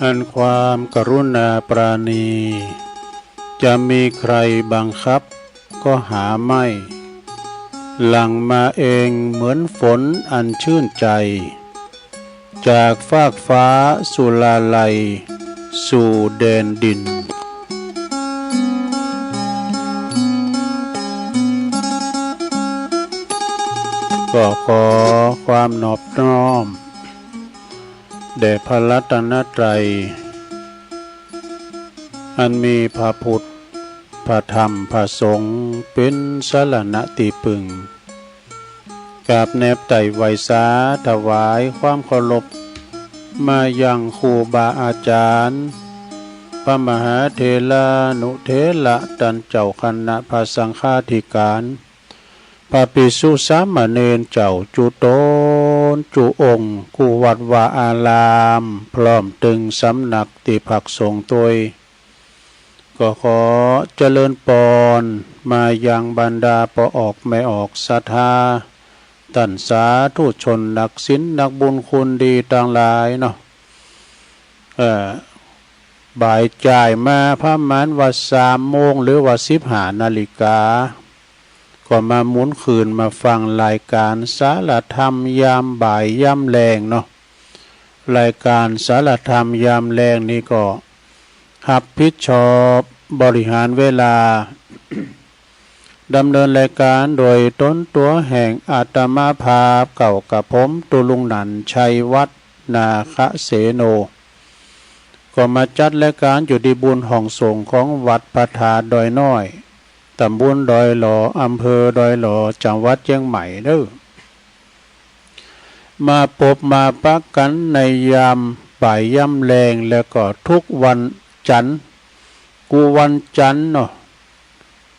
อันความกรุณาปราณีจะมีใครบังคับก็หาไม่หลั่งมาเองเหมือนฝนอันชื่นใจจากฟากฟ้าสุลาลัยสู่แดนดินก็ขอความนอบน้อมแด่พระรัตนตรัยอันมีพระพุทธพระธรรมพระสงฆ์เป็นสรณะที่พึ่งกราบแนบไต่ไหวสาถวายความเคารพมายังครูบาอาจารย์พระมหาเถรานุเถระท่านเจ้าคณะพระสังฆาธิการพระภิกษุสามเณรเจ้าจุโตนจุองค์กูวัดวาอารามพร้อมตึงสำนักติภักสงฆ์ตัวก็ขอเจริญปอนมายังบรรดาปออกไม่ออกศรัทธาท่านสาธุชนนักศีลนักบุญคุณดีต่างหลายเนาะบ่ายจ่ายมาพระมันว่า3 โมงหรือว่า15 นาฬิกาก็มาหมุนคืนมาฟังรายการสารธรรมยามบ่ายยามแรงเนาะรายการสารธรรมยามแรงนี้ก็รับผิดชอบบริหารเวลา ดำเนินรายการโดยต้นตัวแห่งอาตมาภาพเก่ากับผมตุลุงหนันชัยวัฒนาคเสโนก็มาจัดรายการอยู่ที่บุญห้องส่งของวัดพระธาตุดอยน้อยตำบลดอยหล่ออำเภอดอยหล่อจังหวัดเชียงใหม่เด้อมาพบมาปักกันในยามบ่ายยามแรงแล้วก็ทุกวันจันทร์กูวันจันทร์เนาะ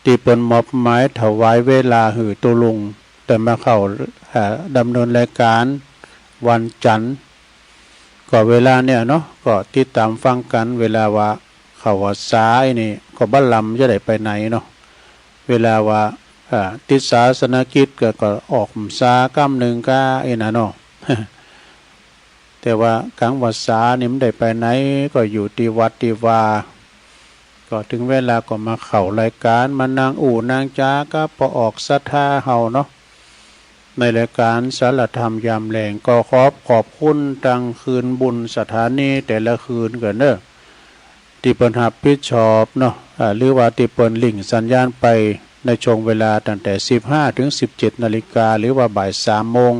ที่เปิ้นมอบหมายถวายเวลาหือตุลุงแต่มาเข้าดำเนินรายการวันจันทร์ก็เวลาเนี่ยเนาะก็ติดตามฟังกันเวลาว่าเข้าว่าซ้ายนี่ก็บัลลัมจะได้ไปไหนเนาะเวลาว่าติดศาสนกิจก็ออกสากำหนึ่งก็ไอ้นะเนาะ แต่ว่ากลางวัดสานี่มันได้ไปไหนก็อยู่ที่วัดที่ว่าก็ถึงเวลาก็มาเข้ารายการมานางอู่นางจ้าก็พอออกศรัทธาเฮาเนาะในรายการสารธรรมยามแรงก็ขอบคุณตังคืนบุญสถานีแต่ละคืนกันเด้อที่เปิ้นรับผิดชอบเนาะหรือว่าที่เปิ้นลิงก์สัญญาณไปในช่วงเวลาตั้งแต่ 15 ถึง 17 นาฬิกาหรือว่าบ่าย 3 โมง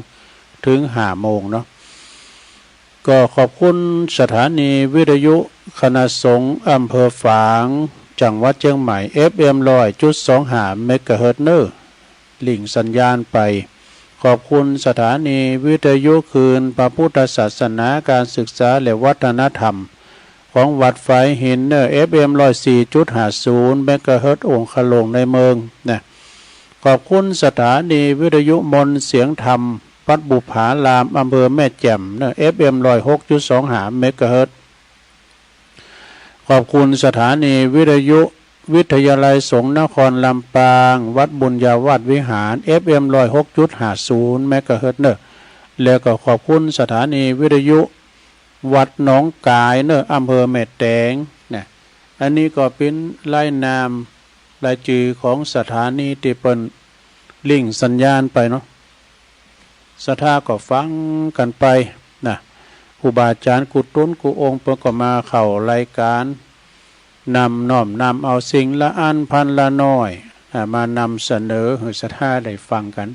ถึง 5 โมงเนาะก็ขอบคุณสถานีวิทยุคณะสงฆ์อำเภอฝางจังหวัดเชียงใหม่ FM 100.25 เมกะเฮิรตซ์เนอร์ลิงก์สัญญาณไปขอบคุณสถานีวิทยุคืนพระพุทธศาสนาการศึกษาและวัฒนธรรมของวัดไฟหินเนอร์ FM 104.50 เมกะเฮิรตซ์องค์ขลงในเมืองนะขอบคุณสถานีวิทยุมนต์เสียงธรรมวัดบุภารามอำเภอแม่แจ่มเนอร์ FM 106.25 เมกะเฮิรตซ์ขอบคุณสถานีวิทยุวิทยาลัยสงฆ์นครลำปางวัดบุญญาวาสวิหาร FM 106.50 เมกะเฮิรตซ์เนอร์แล้วก็ขอบคุณสถานีวิทยุวัดหนองกายเนอร์อำเภอแม่แตงนะอันนี้ก็เป็นรายนามรายชื่อของสถานีที่เปิ้นลิงก์สัญญาณไปเนาะศรัทธาก็ฟังกันไปนะครูบาอาจารย์กุตุนกุองค์เปิ้นก็มาเข้ารายการนำน้อมนำเอาสิ่งละอันพันละน้อยมานำเสนอให้ศรัทธาได้ฟังกัน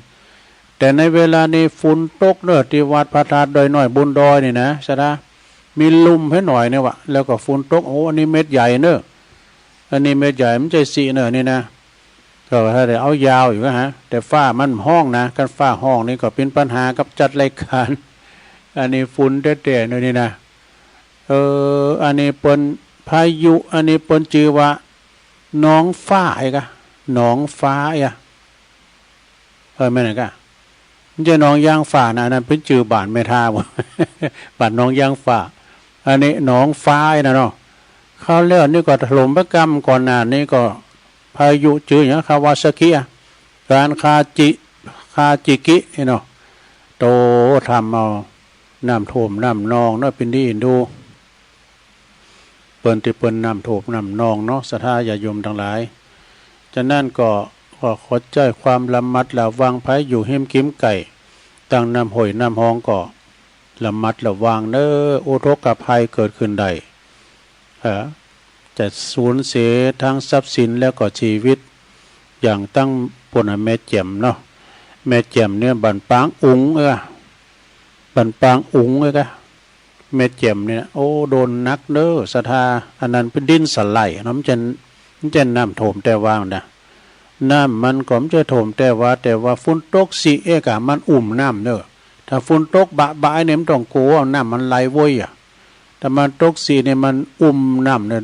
แต่ในเวลานี้ฝนตกเนอะที่วัดพระธาตุดอยน้อยบุญดอยนี่นะศรัทธามีลุ่มให้หน่อยเนี่ยวะแล้วก็ฝนตกโอ้อันนี้เม็ดใหญ่เนอะอันนี้เม็ดใหญ่มันใจสีเนอะนี่นะก็ถ้าได้เอายาวอยู่ฮะแต่ฝ้ามันห้องนะกันฝ้าห้องนี่ก็เป็นปัญหากับจัดรายการอันนี้ฝุ่นเต่ๆเนอะนี่นะอันนี้เปิ้นพายุอันนี้เปิ้นชื่อว่าน้องฟ้าไอ้กะน้องฟ้าอ่ะแม่นกะมันจะน้องย่างฟ้านะนั่นเป็นชื่อบ้านแม่ท่าบ่ บ้านน้องย่างฟ้าอันนี้น้องฟ้านะเนาะเขาเรียกนี่ก็ถล่มประกำก่อนหน้านี้ก็พายุชื่อหยังคาวาซากิการคาจิกิเนาะโตทำเอาน้ำท่วมน้ำนองเนาะเป็นที่ดู เปิ้นที่เปิ้นน้ำโถบน้ำนองเนาะศรัทธาญาโยมทั้งหลายฉะนั้นก็ขอใจความระมัดระวังภัยอยู่หิมกิ้มไก่ตั้งน้ำห้อยน้ำห้องก็ระมัดระวังเด้ออุทกภัยเกิดขึ้นได้จะสูญเสียทั้งทรัพย์สินแล้วก็ชีวิตอย่างตั้งปนแม่แจ่มเนาะแม่แจ่มเนี่ยบันปางอุ๋งบันปางอุ๋งเลยกะแม่แจ่มเนี่ยโอ้โดนนักเด้อศรัทธาอันนั้นเป็นดินสไลด์น้ำจะน้ำโถมแต่ว่านะน้ำมันก็ไม่จะโถมแต่ว่าฝนตกสิเอกะมันน้ำเด้อถ้าฝนตกบะเนี่ยมันต้องโกเอาน้ำมันไหลว้ยถ้ามันตกสีเนี่ยมันน้ำเนี่ย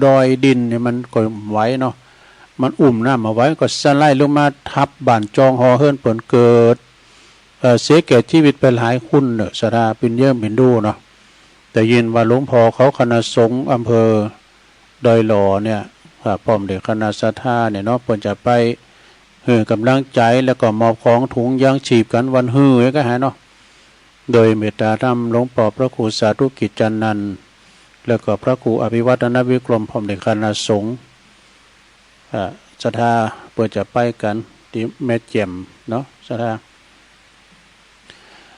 ดอยดินเนี่ยมันก็ไหวเนาะมันน้ำมาไว้ก็สไลด์ลงมาทับบ้านจองหอเฮิรนเปิ่นเกิดเสียแก่ชีวิตไปหลายคุณเนอะสราเป็นเยี่ยมเป็นดูเนาะแต่ยินว่าหลวงพ่อเขาคณะสงฆ์อำเภอดอยหล่อเนี่ยป้อมเด็กคณะสัทธาเนี่ยเนาะเปิ่นจะไปกำลังใจแล้วก็มอบของถุงยางฉีบกันวันก็หาเนาะโดยเมตตาธรรมหลวงพ่อพระครูสาธุกิจจันนันท์แล้วก็พระครูอภิวัฒนวิกรมป้อมเด็กคณะสงฆ์ศรัทธาเปิดจะไปกันที่แม่แจ่มเนาะศรัทธา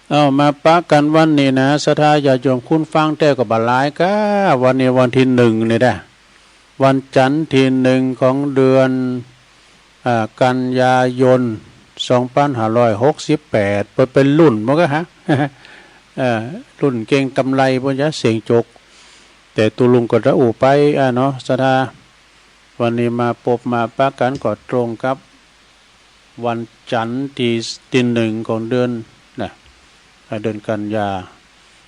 เอามาปะกันวันนี้นะศรัทธาญาติโยมคุณฟังแต่ก็บาลายก็วันนี้วันที่1นี่ได้วันจันทร์ที่1ของเดือนกันยายน2568เปิดเป็นรุ่นมั้งก็ฮะรุ่นเก่งกำไรปัญญาเสียงจกแต่ตุลุงก็ระอุไปเนาะศรัทธาวันนี้มาพบมาปะกันก็ตรงกับวันจันทร์ที่1ของเดือนเดือนกันยา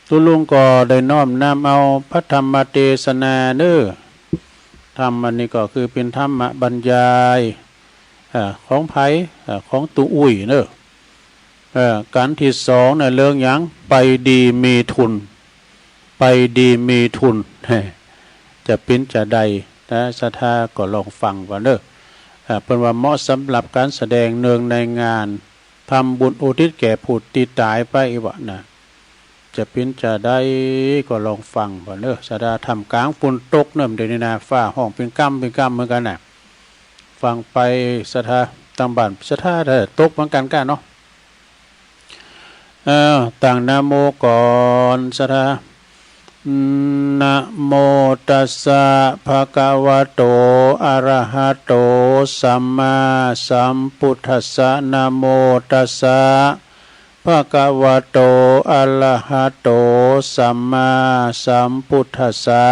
ตุลุงก็ได้น้อมนำเอาพระธรรมเทศนาเน้อธรรมอันนี้ก็คือเป็นธรรมบรรยายของไผ่ของตุอุ้ยเน้อการที่2เนี่ยเรื่องหยังไปดีมีทุนไปดีมีทุนจะเป็นจะใดนะศรัทธาก็ลองฟังว่าเน้อเป็นว่าเหมาะสำหรับการแสดงเนืองในงานทำบุญอุทิศแก่ผู้ที่ตายไปวะนะจะเป็นจะได้ก็ลองฟังว่าเน้อศรัทธาทำกลางฝนตกเนิ่มเดี๋ยวนี้นะฟ้าห้องเป็นกั้มเหมือนกันน่ะฟังไปศรัทธาตั้งบ้านศรัทธาตกเหมือนกันกันเนาะต่างนะโมก่อนศรัทธานะโมตัสสะภะคะวะโตอะระหะโตสัมมาสัมพุทธัสสะนะโมตัสสะภะคะวะโตอะระหะโตสัมมาสัมพุทธัสสะ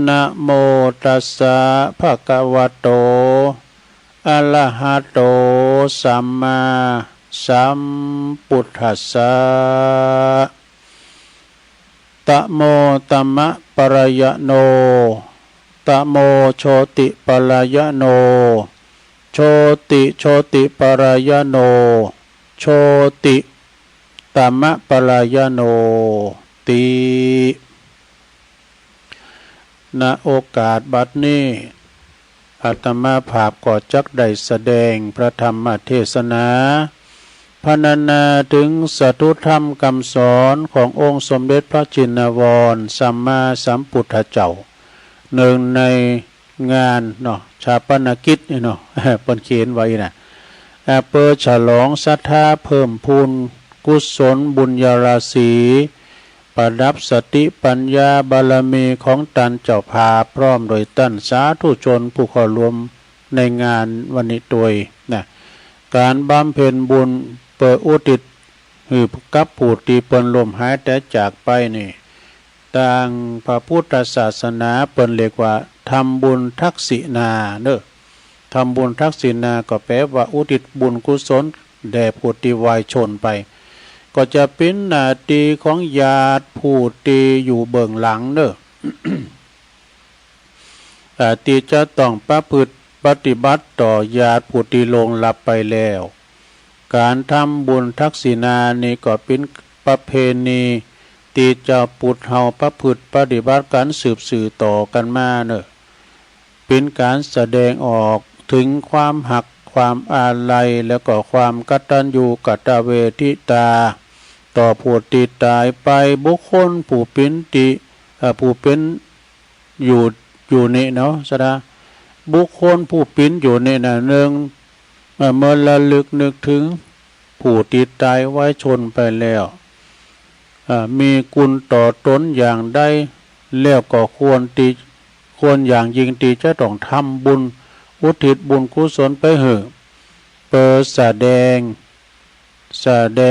นะโมตัสสะภะคะวะโตอะระหะโตสัมมาสัมพุทธัสสะตะโมตัมมะปรายโนตะโมโชติปรายโนโชติปรายโนโชติตัมมะปรายโนติณโอกาสบัดนี้อาตมาภาพก็จักได้แสดงพระธรรมเทศนาพรรณนาถึงสัตุธรรมคำสอนขององค์สมเด็จพระจินวรสัมมาสัมพุทธเจ้าหนึ่งในงานเนาะชาปนกิจเนาะปนเขียนไว้นะเปิดฉลองศรัทธาเพิ่มพูนกุศลบุญญาราศีประดับสติปัญญาบารมีของตันเจ้าภาพร้อมโดยตั้นสาธุชนผู้เข้ารวมในงานวันนี้ตัวยนะการบำเพ็ญบุญเปิดอุทิศหืบกับผู้ที่เปิ้นลมหายแต่จากไปนี่ต่างพระพุทธศาสนาเปิ้นเรียกว่าทำบุญทักษิณาเด้อทำบุญทักษิณาก็แปลว่าอุทิศบุญกุศลแด่ผู้ที่วายชนไปก็จะเป็นหน้าที่ของญาติผู้ที่อยู่เบื้องหลังเด้อที่จะต้องประพฤติปฏิบัติต่อญาติผู้ที่ลงลับไปแล้วการทำบุญทักษิณานี่ก็เป็นประเพณีที่เจ้าปุถเฮาประพฤติปฏิบัติการสืบสื่อต่อกันมาเนอะเป็นการแสดงออกถึงความหักความอาลัยแล้วก็ความกตัญญูกตเวทิตาต่อผู้ที่ตายไปบุคคลผู้เป็น อยู่นี่เนาะสดาบุคคลผู้ปิ้นอยู่นี่นะหนึ่งเมื่อระลึกนึกถึงผู้ติดตายไว้ชนไปแล้วมีกุลต่อตนอย่างใดแล้วก็ควรอย่างยิ่งตีจะต้องทำบุญอุทิศบุญกุศลไปเหอะเปิดแสด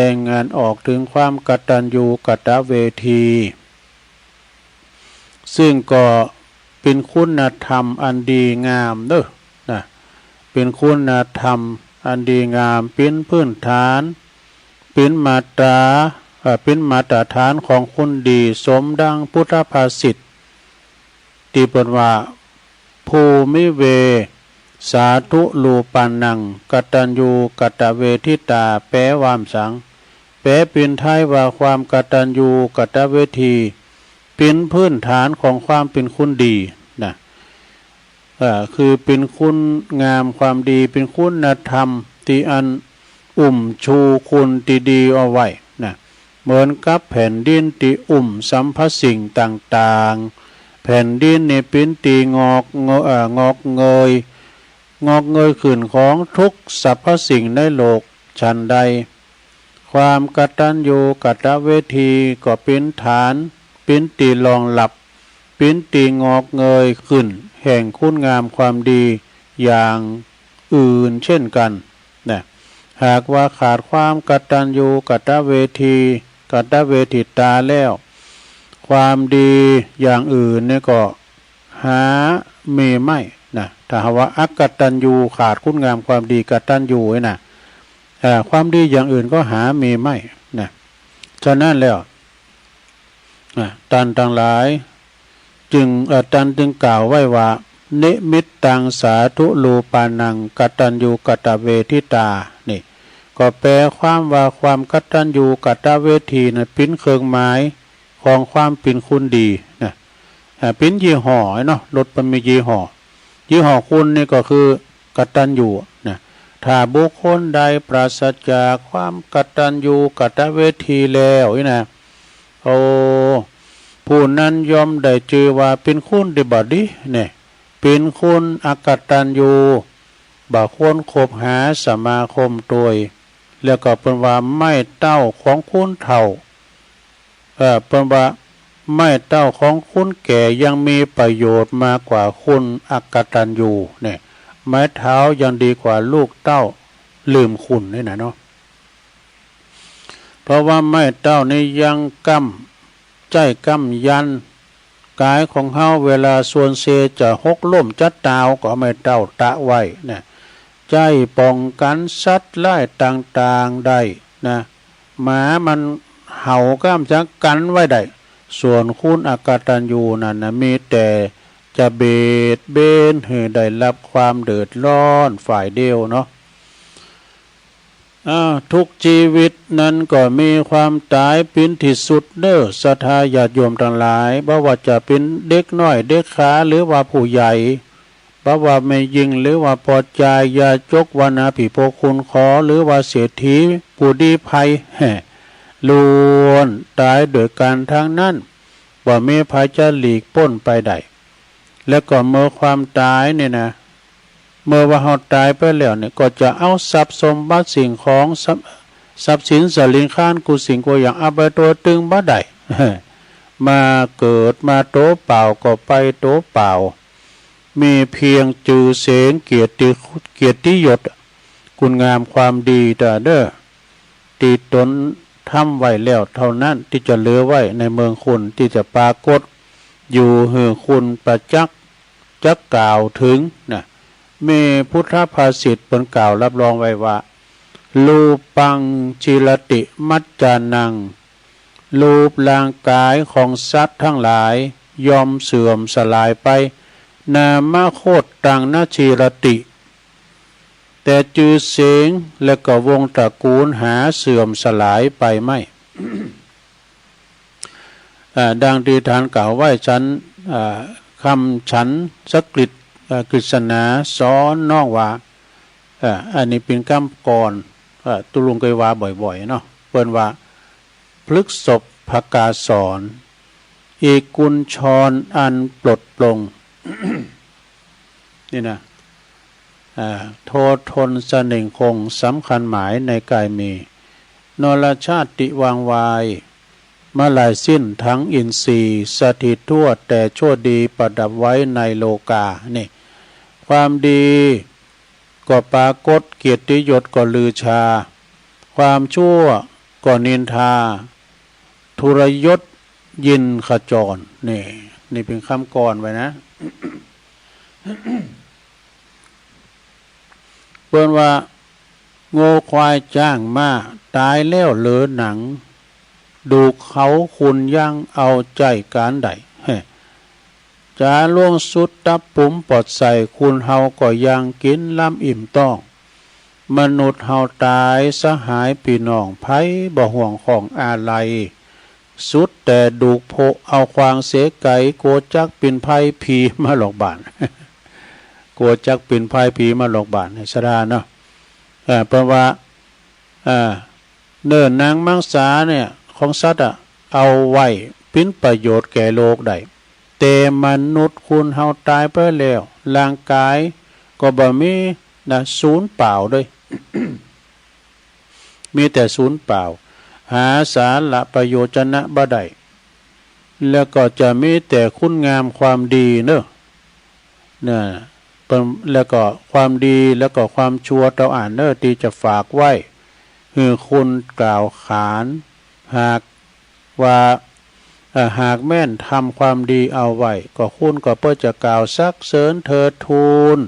งงานออกถึงความกตัญญูกตเวทีซึ่งก็เป็นคุณธรรมอันดีงามเด้อนะเป็นคุณธรรมอันดีงามเป็นพื้นฐานเป็นมาตรฐานของคุณดีสมดังพุทธภาษิตที่เปิดว่าภูมิเวสาธุลูปันนังกตัญญูกตเวทิตาแปลวามสังแปลเป็นไทยว่าความกตัญญูกตเวทีเป็นพื้นฐานของความเป็นคุณดีนะคือเป็นคุณงามความดีเป็นคุณธรรมที่อันชูคุณที่ดีเอาไว้นะเหมือนกับแผ่นดินที่สัมพสิ่งต่างๆแผ่นดินนี่เป็นตีงอกเงยขึ้นของทุกสรรพสิ่งในโลกฉันใดความกตัญญูกตเวทีก็เป็นฐานเป็นตีรองหลับเป็นตีงอกเงยขึ้นแห่งคุณงามความดีอย่างอื่นเช่นกันนะหากว่าขาดความกตัญญูกตเวทิตาแล้วความดีอย่างอื่นเนี่ยก็หามีไม่นะถ้าว่าอักตัญญูขาดคุณงามความดีกตัญญูนะความดีอย่างอื่นก็หามีไม่นะฉะนั้นแล้วตันทั้งหลายจึงกล่าวไว้ว่านิมิตตังสาธุลูปานังกตัญญูกตเวทิตานี่ก็แปลความว่าความกตัญญูกตเวทีนะเป็นเครื่องหมายของความเป็นคุณดีนะเป็นยี่ห้อเนาะรถมันมียี่ห้อคุณนี่ก็คือกตัญญูนะถ้าบุคคลใดปราศจากความกตัญญูกตเวทีแล้วนะโอ้ผู้นั้นย่อมได้ชื่อว่าเป็นคุณดีบัดนี้เนี่ยเป็นคุณอกตัญญูบ่ควรคบหาสมาคมตัวแล้วก็เป็นว่าไม่เต้าของคุณเฒ่าเป็นว่าไม่เต้าของคุณแก่ยังมีประโยชน์มากกว่าคุณอกตัญญูเนี่ยไม้เท้ายังดีกว่าลูกเต้าลืมคุณนี่นะเนาะเพราะว่าไม้เต้านี่ยังใจกำยันกายของเฮาเวลาส่วนเซจะหกล้มจัดตาวก็ไม่เต้าตะไว้นะใจป้องกันสัตว์ไล่ต่างๆได้นะหมามันเห่าก้ามจะกันไว้ได้ส่วนคุณอกตัญญูนั่นนะมีแต่จะเบียดเบนให้ได้รับความเดือดร้อนฝ่ายเดียวเนาะทุกชีวิตนั้นก็มีความตายเป็นที่สุดเด้อศรัทธาญาติโยมทั้งหลายบ่ว่าจะเป็นเด็กน้อยเด็กขาหรือว่าผู้ใหญ่บ่ว่าไม่ยิงหรือว่าปอดใจยาจกวานาผีโพคุณขอหรือว่าเศรษฐีผู้ดีภัยล้วนตายโดยการทางนั้นว่ามีภัยจะหลีกพ้นไปได้แล้วก็เมื่อความตายเนี่ยนะเมื่อว่าเราตายไปแล้วเนี่ยก็จะเอาทรัพย์สมบัติสิ่งของทรัพย์สินสลิงคานกุสิ่งกูอย่างเอาไปตัวตึงบ่ได้มาเกิดมาโตเปล่าก็ไปโตเปล่ามีเพียงจือเสียงเกียรติยศคุณงามความดีแต่เด้อตีตนทำไว้แล้วเท่านั้นที่จะเหลือไว้ในเมืองคุณที่จะปรากฏอยู่หือคุณประจักษ์จะกล่าวถึงนะมีพุทธภาษิตเป็นกล่าวรับรองไว้ว่ารูปังจิรติมัจจานังรูปร่างกายของสัตว์ทั้งหลายยอมเสื่อมสลายไปนามโคตตังนจิรติแต่จือเสียงและก็วงตระกูลหาเสื่อมสลายไปไม่ ดังที่ท่านกล่าวไว้ฉันคำฉันสักฤตกฤษณาสอนน้องว่าอันนี้เป็นคำก่อนตุลุงเคยว่าบ่อยๆเนาะเปิ้นว่าพฤกษภกาสอน อีกกุญชรอันปลดปลง นี่นะโททนเสน่งคงสำคัญหมายในกายมีนรชาติวางวายมาลายสิ้นทั้งอินทรีย์สถิตทั่วแต่ชั่วดีประดับไว้ในโลกานี่ความดีก็ปรากฏเกียรติยศก็ลือชาความชั่วก็นินทาทุรยศยินขจรนี่เป็นคำกรไว้นะ เปิ้นว่าโง่ควายจ้างมาตายแล้วเหลือหนังดูเขาคุณยังเอาใจการใดจะล่วงสุดตับปุ๋มปลอดใส่คุณเฮาก็ยังกินล้ำอิ่มต้องมนุษย์เฮาตายสหายพี่น้องไผบ่ห่วงของอาลัยสุดแต่ดูกโพเอาควางเสไก่โกจักปินไผผีมาหลอกบาน โกจักปินไผผีมาหลอกบานให้สดาเนาะเพราะว่าเนิ่นนางมังสาเนี่ยของสัตว์เอาไว้เป็นประโยชน์แก่โลกได้แต่มนุษย์คุณเฮาตายไปแล้วร่างกายก็บ่มีนะศูนย์เปล่าด้วย มีแต่ศูนย์เปล่าหาสาระประโยชนะบ่ได้แล้วก็จะมีแต่คุณงามความดีเนอะแล้วก็ความดีแล้วก็ความชั่วเราอ่านเนอะที่จะฝากไว้คือคุณกล่าวขานหากว่าหากแม่นทำความดีเอาไว้ก็คุณก็เพื่อจะกล่าวซักเสริญเถิดทูล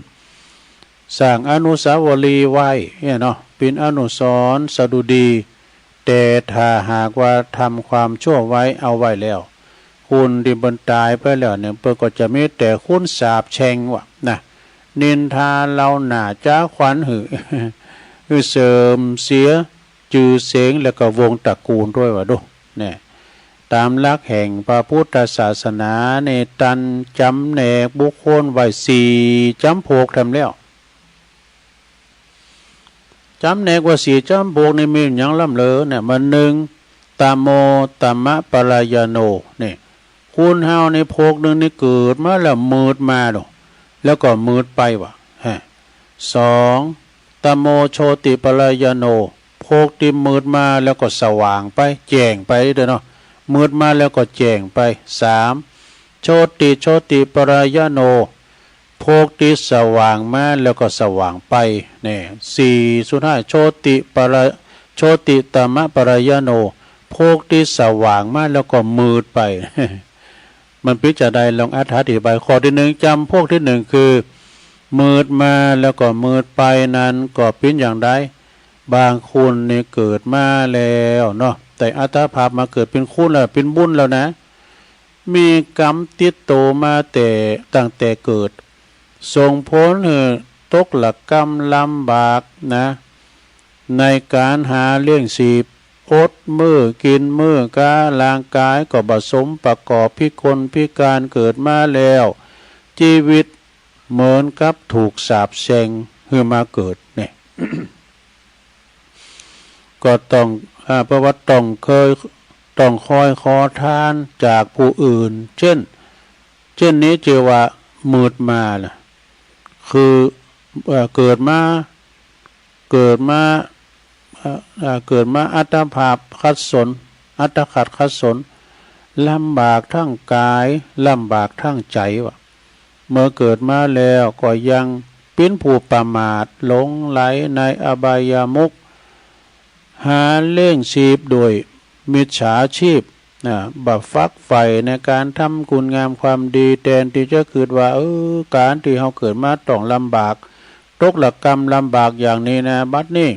สร้างอนุสาวรีย์ไว้เนี่ยเนาะเป็นอนุสรณ์สดุดีแต่ถ้าหากว่าทำความชั่วไว้เอาไว้แล้วคุณที่บนตายไปแล้วเนี่ยเพื่อก็จะมีแต่คุณสาบแช่งว่ะนะนินทาเราหนาจ้าขวัญหือ คือเสริมเสียจือเสียงแล้วก็วงตระกูลด้วยว่ะดูเนี่ยตามหลักแห่งพระพุทธศาสนาในตันจำแนกบุคคลไว้4จำพวกทำแล้วจำแนกว่า4จำพวกนี่มีอย่างล่ำเลอเนี่ยมัน1ตามโมตัมมะปรายโนเนี่ยคุณเฮาในพวกนึงนี่เกิดมาแล้วมืดมาดอกแล้วก็มืดไปว่ะ2ตามโมโชติปรายโนพวกที่มืดมาแล้วก็สว่างไปแจ้งไปเด้อเนาะมืดมาแล้วก็แจ้งไป3โชติปรายโนพวกที่สว่างมาแล้วก็สว่างไปเนี่ย4สุดท้ายโชติตมะปรายโนพวกที่สว่างมาแล้วก็มืดไป มันพิจารณาลองอธิบายข้อที่1จำพวกที่1คือมืดมาแล้วก็มืดไปนั้นก็เป็นอย่างใดบางคุณนี่เกิดมาแล้วเนาะแต่อัตภาพมาเกิดเป็นคุณแล้วเป็นบุญแล้วนะมีกรรมติดโตมาแต่ตั้งแต่เกิดส่งผลให้ตกหลักกรรมลำบากนะในการหาเลี้ยงชีพอดมื้อกินมื้อการ่างกายก็ผสมประกอบพิกลพิการเกิดมาแล้วชีวิตเหมือนกับถูกสาปแช่งให้มาเกิดเนี่ย ก็ต้องประวัติต้องคอยขอทานจากผู้อื่นเช่นนี้เจอว่ามืดมาล่ะคือเกิดมาอัตภาพขัดสนอัตขัดขัดสนลำบากทั้งกายลำบากทั้งใจวะเมื่อเกิดมาแล้วก็ยังเป็นผู้ประมาทหลงไหลในอบายามุขหาเลี้ยงชีพโดยมิจฉาชีพบับฟักไฟในการทำคุณงามความดีแทนที่จะคิดว่าการที่เขาเกิดมาต้องลำบากตกหลักกรรมลำบากอย่างนี้นะบัดนี้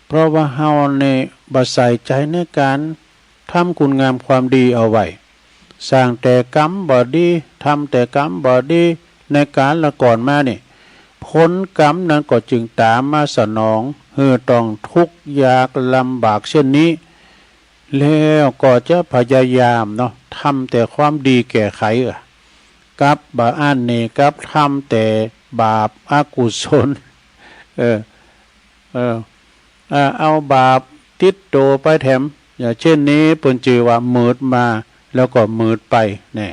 เพราะว่าเฮาเนี่ยบ่ใส่ใจในการทำคุณงามความดีเอาไว้สร้างแต่กรรมบ่ดีทำแต่กรรมบ่ดีในการละก่อนมานี่ผลกรรมนั้นก็จึงตามมาสนองต้องทุกข์ยากลำบากเช่นนี้แล้วก็จะพยายามเนาะทำแต่ความดีแก้ไขกับบาอันนี่กับทำแต่บาปอกุศลเอาบาปติดโตไปแถมอย่างเช่นนี้เปิ้นชื่อว่ามืดมา แล้วก็มืดไปเนี่ย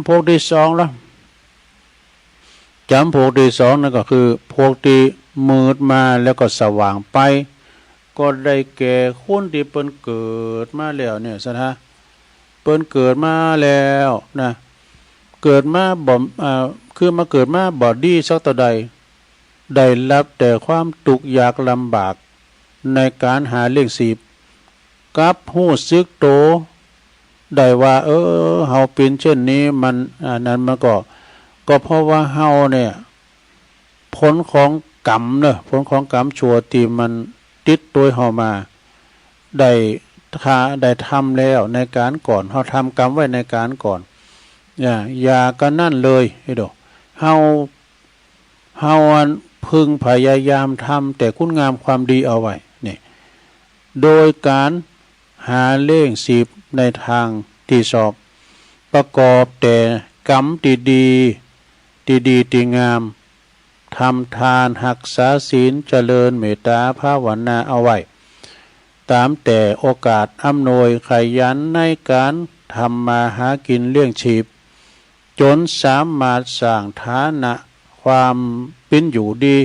พวกที่สองแล้วจำพวกที่สองนั่นก็คือพวกที่มืดมาแล้วก็สว่างไปก็ได้แก่คนที่เปิ้นเกิดมาแล้วเนี่ยซะนะเปิ้นเกิดมาแล้วนะเกิดมาบ่คือมาเกิดมาบ่ดีสักต่อใดได้รับแต่ความทุกข์ยากลำบากในการหาเลี้ยงชีพกับฮู้สึกโตได้ว่าเฮาเป็นเช่นนี้มันนั้นมันก็เพราะว่าเฮาเนี่ยผลของกรรมเนอะผลของกรรมชั่วที่มันติดตัวเฮามาได้ทำแล้วในการก่อนเฮาทำกรรมไว้ในการก่อนอย่ากันนั่นเลยไอ้ดอกเฮาพึงพยายามทำแต่คุณงามความดีเอาไว้นี่โดยการหาเลี้ยงชีพในทางที่ชอบประกอบแต่กรรมดีงามทำทานรักษาศีลเจริญเมตตาภาวนาเอาไว้ตามแต่โอกาสอำนวยขยันในการทำมาหากินเลี้ยงชีพจนสามารถสร้างฐานะความเป็นอยู่ดี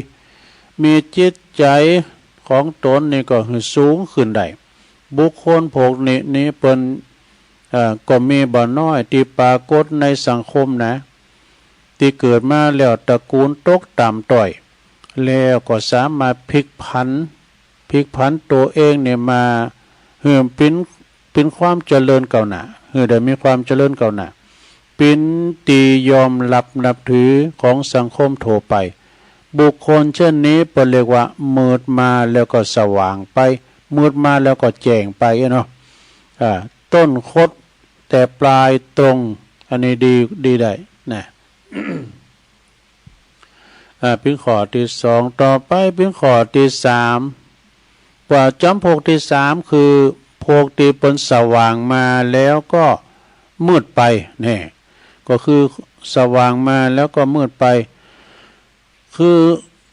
มีจิตใจของตนนี่ก็สูงขึ้นได้บุคคลพวกนี้เปิ้นก็มีบ่น้อยที่ปรากฏในสังคมนะที่เกิดมาแล้วตระกูลตกต่ำต้อยแล้วก็สามารถพลิกผันตัวเองเนี่ยมาเหื่อมเป็นความเจริญก้าวหน้าได้มีความเจริญก้าวหน้าเป็นตียอมรับนับถือของสังคมทั่วไปบุคคลเช่นนี้เปิ้นเรียกว่ามืดมาแล้วก็สว่างไปมืดมาแล้วก็แจ้งไปเนาะต้นคดแต่ปลายตรงอันนี้ดีได้นะ เป็นข้อที่สองต่อไปเป็นข้อที่สามว่าจำพวกที่สามคือพวกที่เปิ้นสว่างมาแล้วก็มืดไปนี่ก็คือสว่างมาแล้วก็มืดไปคือ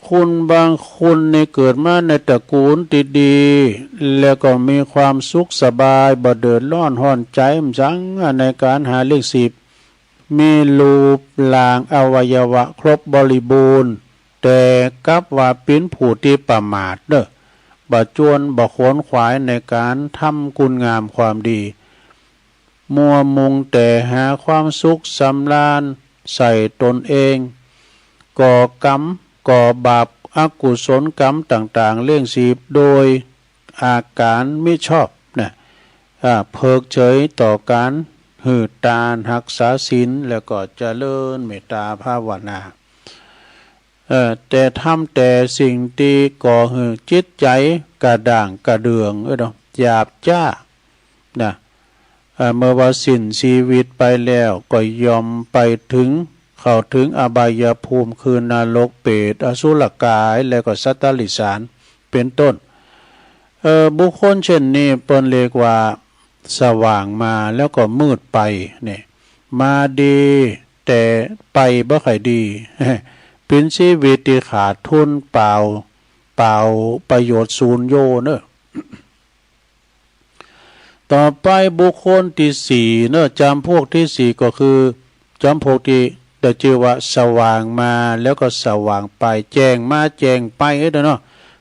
คุณบางคนในเกิดมาในตระกูลดีๆแล้วก็มีความสุขสบายบ่เดือดร้อนห้อนใจมจังในการหาเลี้ยงชีพมีรูปร่างอวัยวะครบบริบูรณ์แต่กับว่าเป็นผู้ที่ประมาทเด้อบ่จวนบ่ขวนขวายในการทำคุณงามความดีมัวมุงแต่หาความสุขสำราญใส่ตนเองก่อกรรมก่อบาปอกุศลกรรมต่างๆเลี้ยงชีพโดยอาการไม่ชอบนะเพิกเฉยต่อการหืดตารักษาศีลแล้วก็เจริญเมตตาภาวนาแต่ทำแต่สิ่งที่ก่อหือจิตใจกระด่างกระเดืองหยาบจ้านะเมื่อว่าสิ้นชีวิตไปแล้วก็ยอมไปเข้าถึงอบายภูมิคือนรกเปรตอสุรกายแล้วก็สัตตลิสารเป็นต้นบุคคลเช่นนี้เปิ้นเรียกว่าสว่างมาแล้วก็มืดไปเนี่ยมาดีแต่ไปบ่ค่อยดี เป็นชีวิตที่ขาดทุนเปล่าประโยชน์ศูนย์โยเนอะ ต่อไปบุคคลที่สี่เนอะจำพวกที่สี่ก็คือจำพวกที่ได้ชื่อว่าสว่างมาแล้วก็สว่างไปแจ้งมาแจ้งไปเนาะ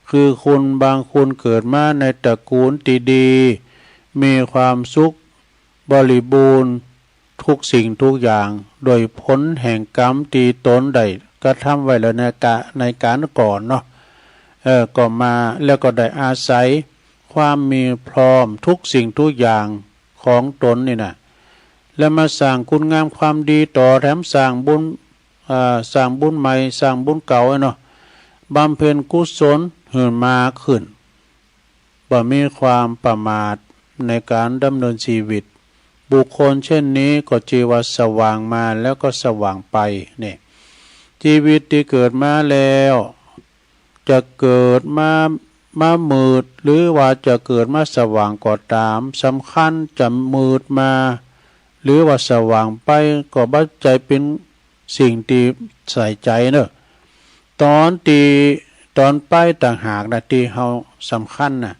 คือคนบางคนเกิดมาในตระกูลดีๆมีความสุขบริบูรณ์ทุกสิ่งทุกอย่างโดยผลแห่งกรรมที่ตนได้กระทำไว้แล้วในการก่อนเนาะก็มาแล้วก็ได้อาศัยความมีพร้อมทุกสิ่งทุกอย่างของตนนี่นะแล้วมาสร้างคุณงามความดีต่อแถมสร้างบุญใหม่สร้างบุญเก่าเนาะบำเพ็ญกุศลหื่นมาขึ้นบ่มีความประมาทในการดำเนินชีวิตบุคคลเช่นนี้ก็ชื่อว่าสว่างมาแล้วก็สว่างไปนี่ชีวิตที่เกิดมาแล้วจะเกิดมามืดหรือว่าจะเกิดมาสว่างก็ตามสำคัญจะมืดมาหรือว่าสว่างไปก็บัดใจเป็นสิ่งที่ใส่ใจเนอะตอนไปต่างหากนะที่เฮาสำคัญนะ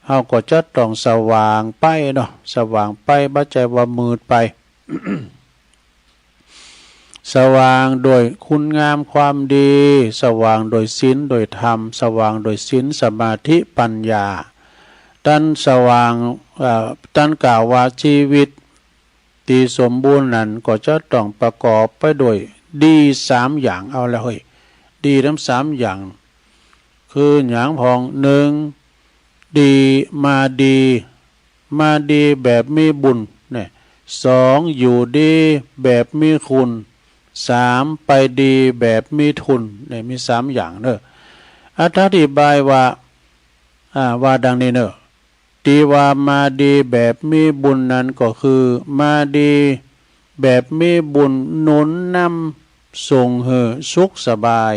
เฮาก็จะต้องสว่างไปเนาะสว่างไปบ่ใจว่ามืดไป สว่างโดยคุณงามความดีสว่างโดยศีลโดยธรรมสว่างโดยศีลสมาธิปัญญาท่านสว่างท่านกล่าวว่าชีวิตที่สมบูรณ์นั้นก็จะต้องประกอบไปด้วยดี3อย่างเอาแล้วเฮ้ยดีทั้ง3อย่างคือหยังพอง1ดีมาดีแบบมีบุญเนี่ย2อยู่ดีแบบมีคุณ3ไปดีแบบมีทุนเนี่ยมี3อย่างเนอะอธิบายว่าดังนี้เนอะที่ว่ามาดีแบบมีบุญนั้นก็คือมาดีแบบมีบุญหนุนนำส่งเหอสุขสบาย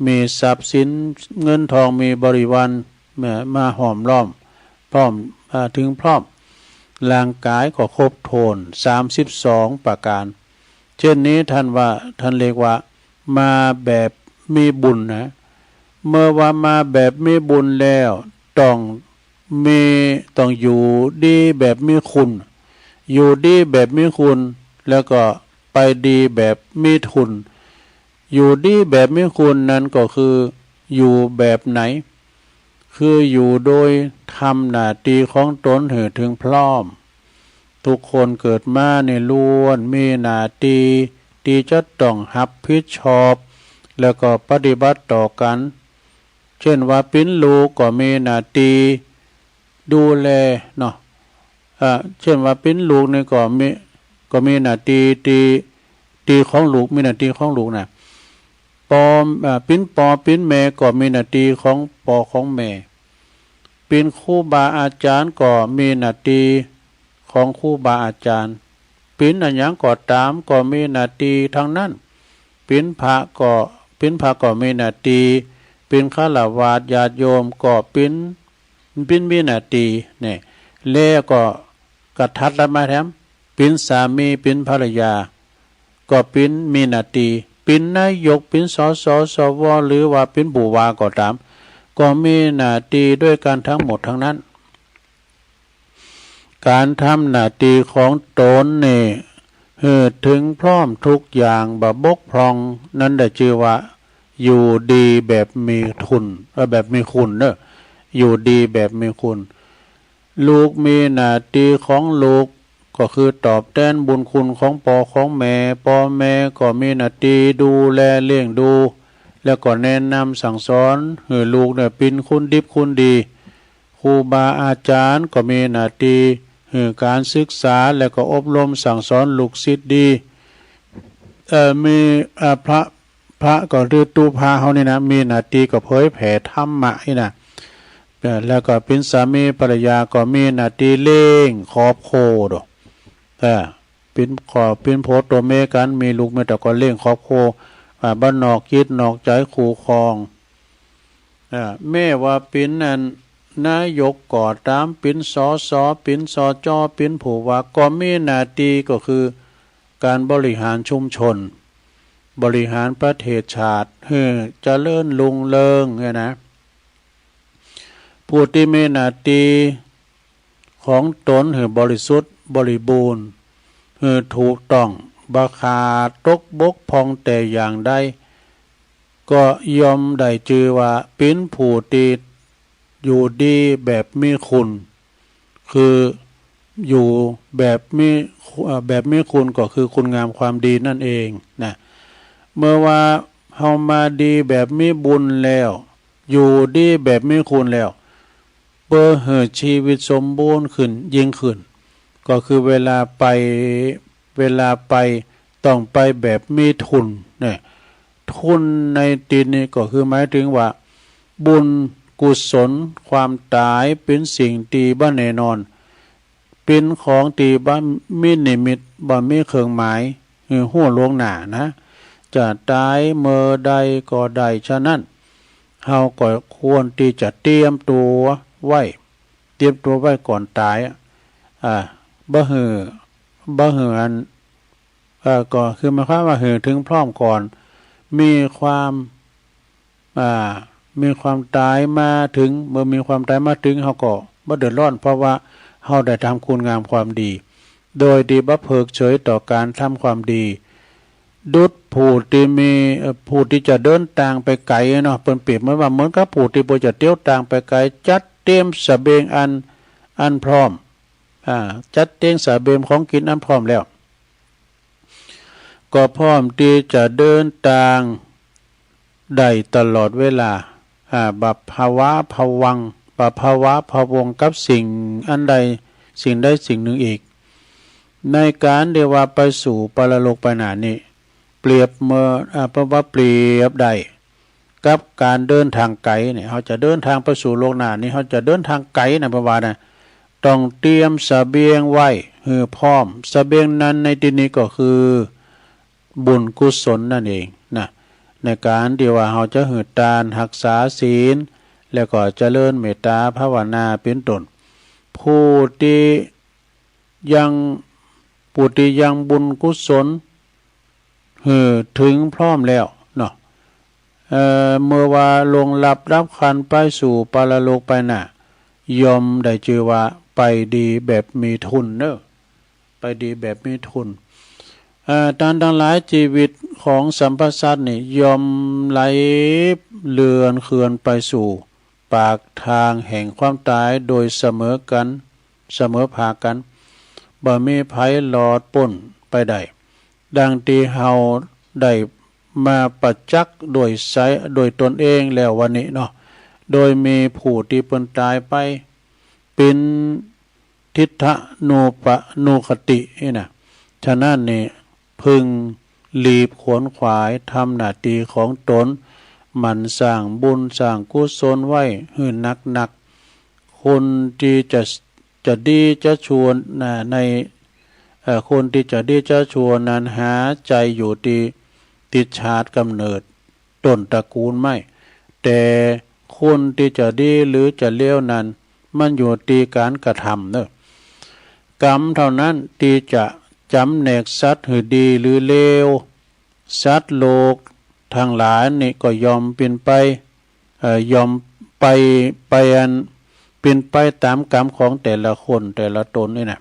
มีทรัพย์สินเงินทองมีบริวารมาหอมล้อมพร้อมถึงพร้อมร่างกายก็ครบโทน32ประการเช่นนี้ท่านเรียกว่ามาแบบมีบุญนะเมื่อว่ามาแบบมีบุญแล้วต้องอยู่ดีแบบมีคุณอยู่ดีแบบมีคุณแล้วก็ไปดีแบบมีทุนอยู่ดีแบบมีคุณนั้นก็คืออยู่แบบไหนคืออยู่โดยทำหน้าที่ของตนให้ถึงพร้อมทุกคนเกิดมาในล้วนมีหน้าที่ที่จะต้องรับผิดชอบแล้วก็ปฏิบัติต่อกันเช่นว่าเป็นลูกก็มีหน้าที่ดูแลเนาะเช่นว่าเป็นลูกนี่ก็มีหน้าที่ของลูกมีหน้าที่ของลูกนะเป็นแม่ก็มีหน้าที่ของปอของแม่เป็นครูบาอาจารย์ก็มีหน้าที่ของครูบาอาจารย์เป็นอันหยังก็ตามก็มีหน้าที่ทั้งนั้นเป็นพระก็มีหน้าที่เป็นฆราวาสญาติโยมก็เป็นมีหน้าที่เนี่ยแล้วก็กระทัดรัดมาแถมเป็นสามีเป็นภรรยาก็เป็นมีหน้าที่เป็นนายกเป็นสสวหรือว่าเป็นผู้ว่าก็ตามก็มีหน้าที่ด้วยกันทั้งหมดทั้งนั้นการทำหน้าที่ของตนนี่ถึงพร้อมทุกอย่างบ่บกพร่องนั้นได้ชื่อว่าอยู่ดีแบบมีทุนแบบมีคุณเนอะอยู่ดีแบบมีคุณลูกมีหน้าที่ของลูกก็คือตอบแทนบุญคุณของพ่อของแม่แม่ก็มีหน้าที่ดูแลเลี้ยงดูแล้วก็แนะนำสั่งสอนให้ลูกเนี่ยเป็นคนดีครูบาอาจารย์ก็มีหน้าที่การศึกษาแล้วก็อบรมสั่งสอนลูกศิษย์ดีมีพระก็คือตูพาเฮานี่นะมีหน้าที่ก็เผยแผ่ธรรมะนี่นะแล้วก็เป็นสามีภรรยาก็มีหน้าที่เลี้ยงครอบครัวดอกเป็นโพสต์ตัวเมกันมีลูกมีแต่ก็เลี้ยงครอบครัวบ้านนอกคิดนอกใจคู่ครองแม่ว่าเป็นนั่นนายกก่อตามเป็นสสเป็นสจเป็นผู้ว่าก็มีหน้าที่ก็คือการบริหารชุมชนบริหารประเทศชาติให้เจริญรุ่งเรืองเนี่ยนะผู้ที่มีหน้าที่ของตนให้บริสุทธิ์บริบูรณ์ให้ถูกต้องบ่ขาดตกบกพร่องแต่อย่างใดก็ยอมได้ชื่อว่าเป็นผู้ที่อยู่ดีแบบมีคุณคืออยู่แบบมีคุณก็คือคุณงามความดีนั่นเองนะเมื่อว่าเฮามาดีแบบมีบุญแล้วอยู่ดีแบบมีคุณแล้วเพื่อให้ชีวิตสมบูรณ์ขึ้นยิ่งขึ้นก็คือเวลาไปต้องไปแบบมีทุนเนี่ยทุนในตีนนี้ก็คือหมายถึงว่าบุญกุศลความตายเป็นสิ่งที่บ่แน่นอนเป็นของที่บ่มีนิมิตบ่มีเครื่องหมายหัวลวงหน้านะจะตายเมื่อใดก็ได้ฉะนั้นเฮาก็ควรที่จะเตรียมตัวไว้ก่อนตายบ่หืออันก็คือหมายความว่าหือถึงพร้อมก่อนมีความตายมาถึงเมื่อมีความตายมาถึงเขาก็ บ่เดือดร้อนเพราะว่าเฮาได้ทำคุณงามความดีโดยดีบ่เพิกเฉยต่อการทำความดีดุจผู้ที่มีผู้ที่จะเดินทางไปไกลเนาะเปิ้นเปรียบเหมือนกับผู้ที่บ่จะเที่ยวทางไปไกลจัดเตรียมเสบียงอันพร้อมจัดเตรียมเสบียงของกินอันพร้อมแล้วก็พร้อมที่จะเดินทางได้ตลอดเวลาบัพภาวะภวังบัพภาวะภวงกับสิ่งอันใดสิ่งใดสิ่งหนึ่งอีกในการเดียว่าไปสู่ปรโลกไปหนานี้เปรียบเมื่อเพราะว่าเปรียบได้กับการเดินทางไกลเนี่ยเขาจะเดินทางไปสู่โลกหน้านี้เขาจะเดินทางไกลนะเพราะว่านะต้องเตรียมเสบียงไว้ให้พร้อมเสบียงนั้นในที่นี้ก็คือบุญกุศลนั่นเองนะในการที่ว่าเราจะหืดทานรักษาศีลแล้วก็เจริญเมตตาภาวนาเป็นต้นผู้ที่ยังบุญกุศลถึงพร้อมแล้วเนาะเมื่อว่าลงรับขันไปสู่ปรโลกไปหน้ายอมได้ชื่อว่าไปดีแบบมีทุนเนอะไปดีแบบมีทุนการทั้งหลายชีวิตของสัมพสัตว์นี่ยอมไหลเลือนเคือนไปสู่ปากทางแห่งความตายโดยเสมอภากันบ่มีภัยหลอดป่นไปได้ดังที่เฮาได้มาประจักษ์โดยตนเองแล้ววันนี้เนาะโดยมีผู้ที่เพิ่นตายไปเป็นทิฏฐนูคตินี่นะฉะนั้นนี่พึงรีบขวนขวายทำหน้าที่ของตนหมั่นสร้างบุญสร้างกุศลไว้ให้หนักคนที่จะดีจะชวนในคนที่จะดีจะชวนนั้นหาใจอยู่ที่ติดชาติกำเนิดต้นตระกูลไม่แต่คนที่จะดีหรือจะเลวนั้นมันอยู่ที่การกระทำเนอะกรรมเท่านั้นที่จะจำแนกสัตว์หือดีหรือเลวสัตว์โลกทางหลายนี่ก็ยอมเป็นไปยอมไปอันเป็นไปตามกรรมของแต่ละคนแต่ละตนนี่นะ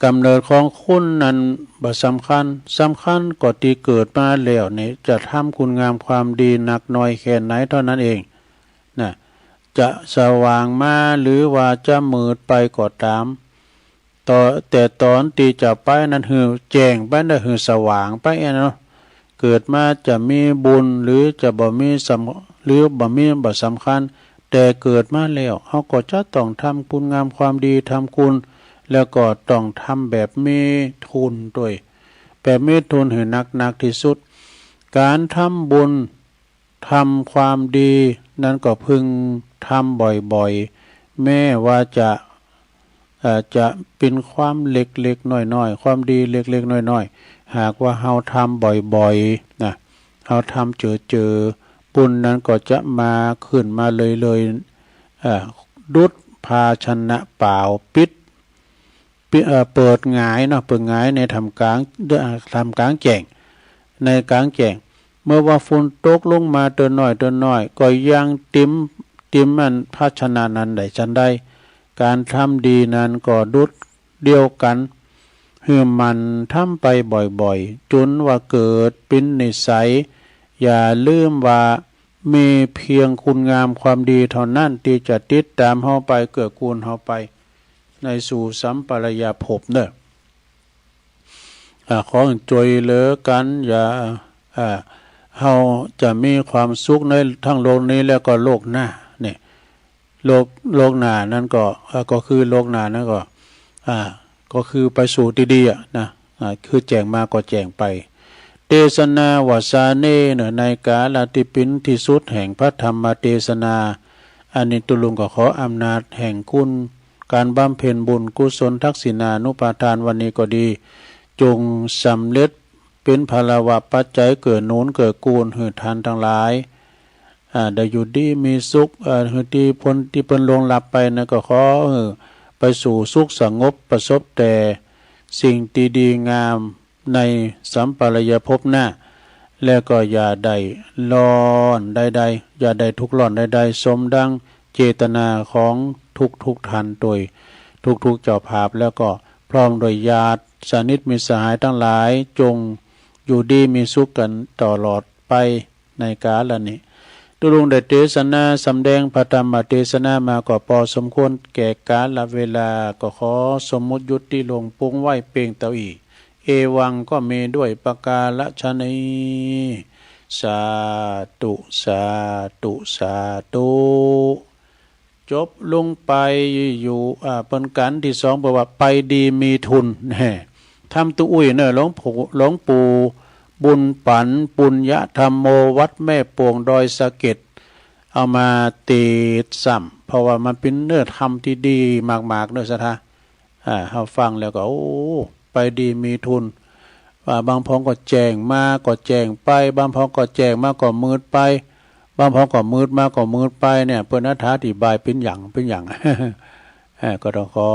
กำเนิดของคุณนั้นบ่สำคัญก็ที่เกิดมาแล้วนี่จะทำคุณงามความดีหนักน้อยแค่ไหนเท่านั้นเองนะจะสว่างมาหรือว่าจะมืดไปก็ตามแต่ตอนที่จะไปนั้นคือแจ้งไปนั่นคือสว่างไปเนาะเกิดมาจะมีบุญหรือจะบ่มีหรือบ่มีบ่สำคัญแต่เกิดมาแล้วเฮาก็จะต้องทำคุณงามความดีทำคุณแล้วก็ต้องทำแบบมีทุนด้วยแบบมีทุนให้หนักที่สุดการทำบุญทำความดีนั้นก็พึงทำบ่อยๆแม้ว่าจะเป็นความเล็กๆน้อยๆความดีเล็กๆน้อยๆหากว่าเฮาทำบ่อยๆนะเฮาทำเจอบุญนั้นก็จะมาขึ้นมาเลยดุจภาชนะเปล่าปิดเปิดหงายเนาะเปิดหงายในทำกลางแจ้งในกลางแจ้งเมื่อว่าฝนตกลงมาตัวน้อยก็ยังติมมันภาชนะนั้นได้ฉันได้การทำดีนั้นก็ดุจเดียวกันให้มันทำไปบ่อยๆจนว่าเกิดเป็นนิสัยอย่าลืมว่ามีเพียงคุณงามความดีเท่านั้นที่จะติดตามเฮาไปเกื้อกูลเฮาไปในสู่สัมปรายภพเด้อขอจวยเหลือกันอย่าเฮาจะมีความสุขในทั้งโลกนี้แล้วก็โลกหน้านี่โลกหน้านั้นก็คือโลกหน้านั้นก็คือไปสู่ที่ดีนะคือแจ้งมาก็แจ้งไปเทศนาวาสาเนในกาลที่ปินที่สุดแห่งพระธรรมเทศนาอันนี้ตุลุงก็ขออำนาจแห่งคุณการบำเพ็ญบุญกุศลทักษิณานุปาทานวันนี้ก็ดีจงสำเร็จเป็นภลวะปัจจัยเกิดโน้นเกิดกูลหือทานทั้งหลายได้อยู่ดีมีสุขหือที่พ้นที่เพิ่นลงหลับไปนะก็ขอไปสู่สุขสงบประสบแต่สิ่งดีงามในสัมปรายภพหน้าและก็อย่าได้ร้อนใดๆอย่าได้ทุกข์ร้อนใดๆสมดัง เจตนาของทุกท่านโดยทุกเจ้าภาพแล้วก็พร้อมโดยญาติสนิทมิตรสหายทั้งหลายจงอยู่ดีมีสุขกันตลอดไปในกาลนี้ตุลุงได้เทศนาสำแดงพระธรรมเทศนามาก็พอสมควรแก่กาลเวลาก็ขอสมมุติยุติลงปุงไว้เพียงเท่าอีเอวังก็มีด้วยประกาศนีสาธุสาธุสาธุจบลงไปอยู่เป็นกันที่สองบอกว่าไปดีมีทุนแน่ทำตุอุ้ยเนอะหลวงปู่บุญปันปุญญธรรมโมวัดแม่ปวงดอยสะเก็ดเอามาตีซ้ำเพราะว่ามันเป็นเนื้อธรรมที่ดีมากๆเนื้อสถาเขาฟังแล้วก็โอ้ไปดีมีทุนบางพองก็แจงมาก็แจงไปบางพองก็แจงมาก็มืดไปบางพองก็มืดมาก็มืดไปเนี่ยเพื่อนอธิบายเป็นอย่าง ก็ต้องขอ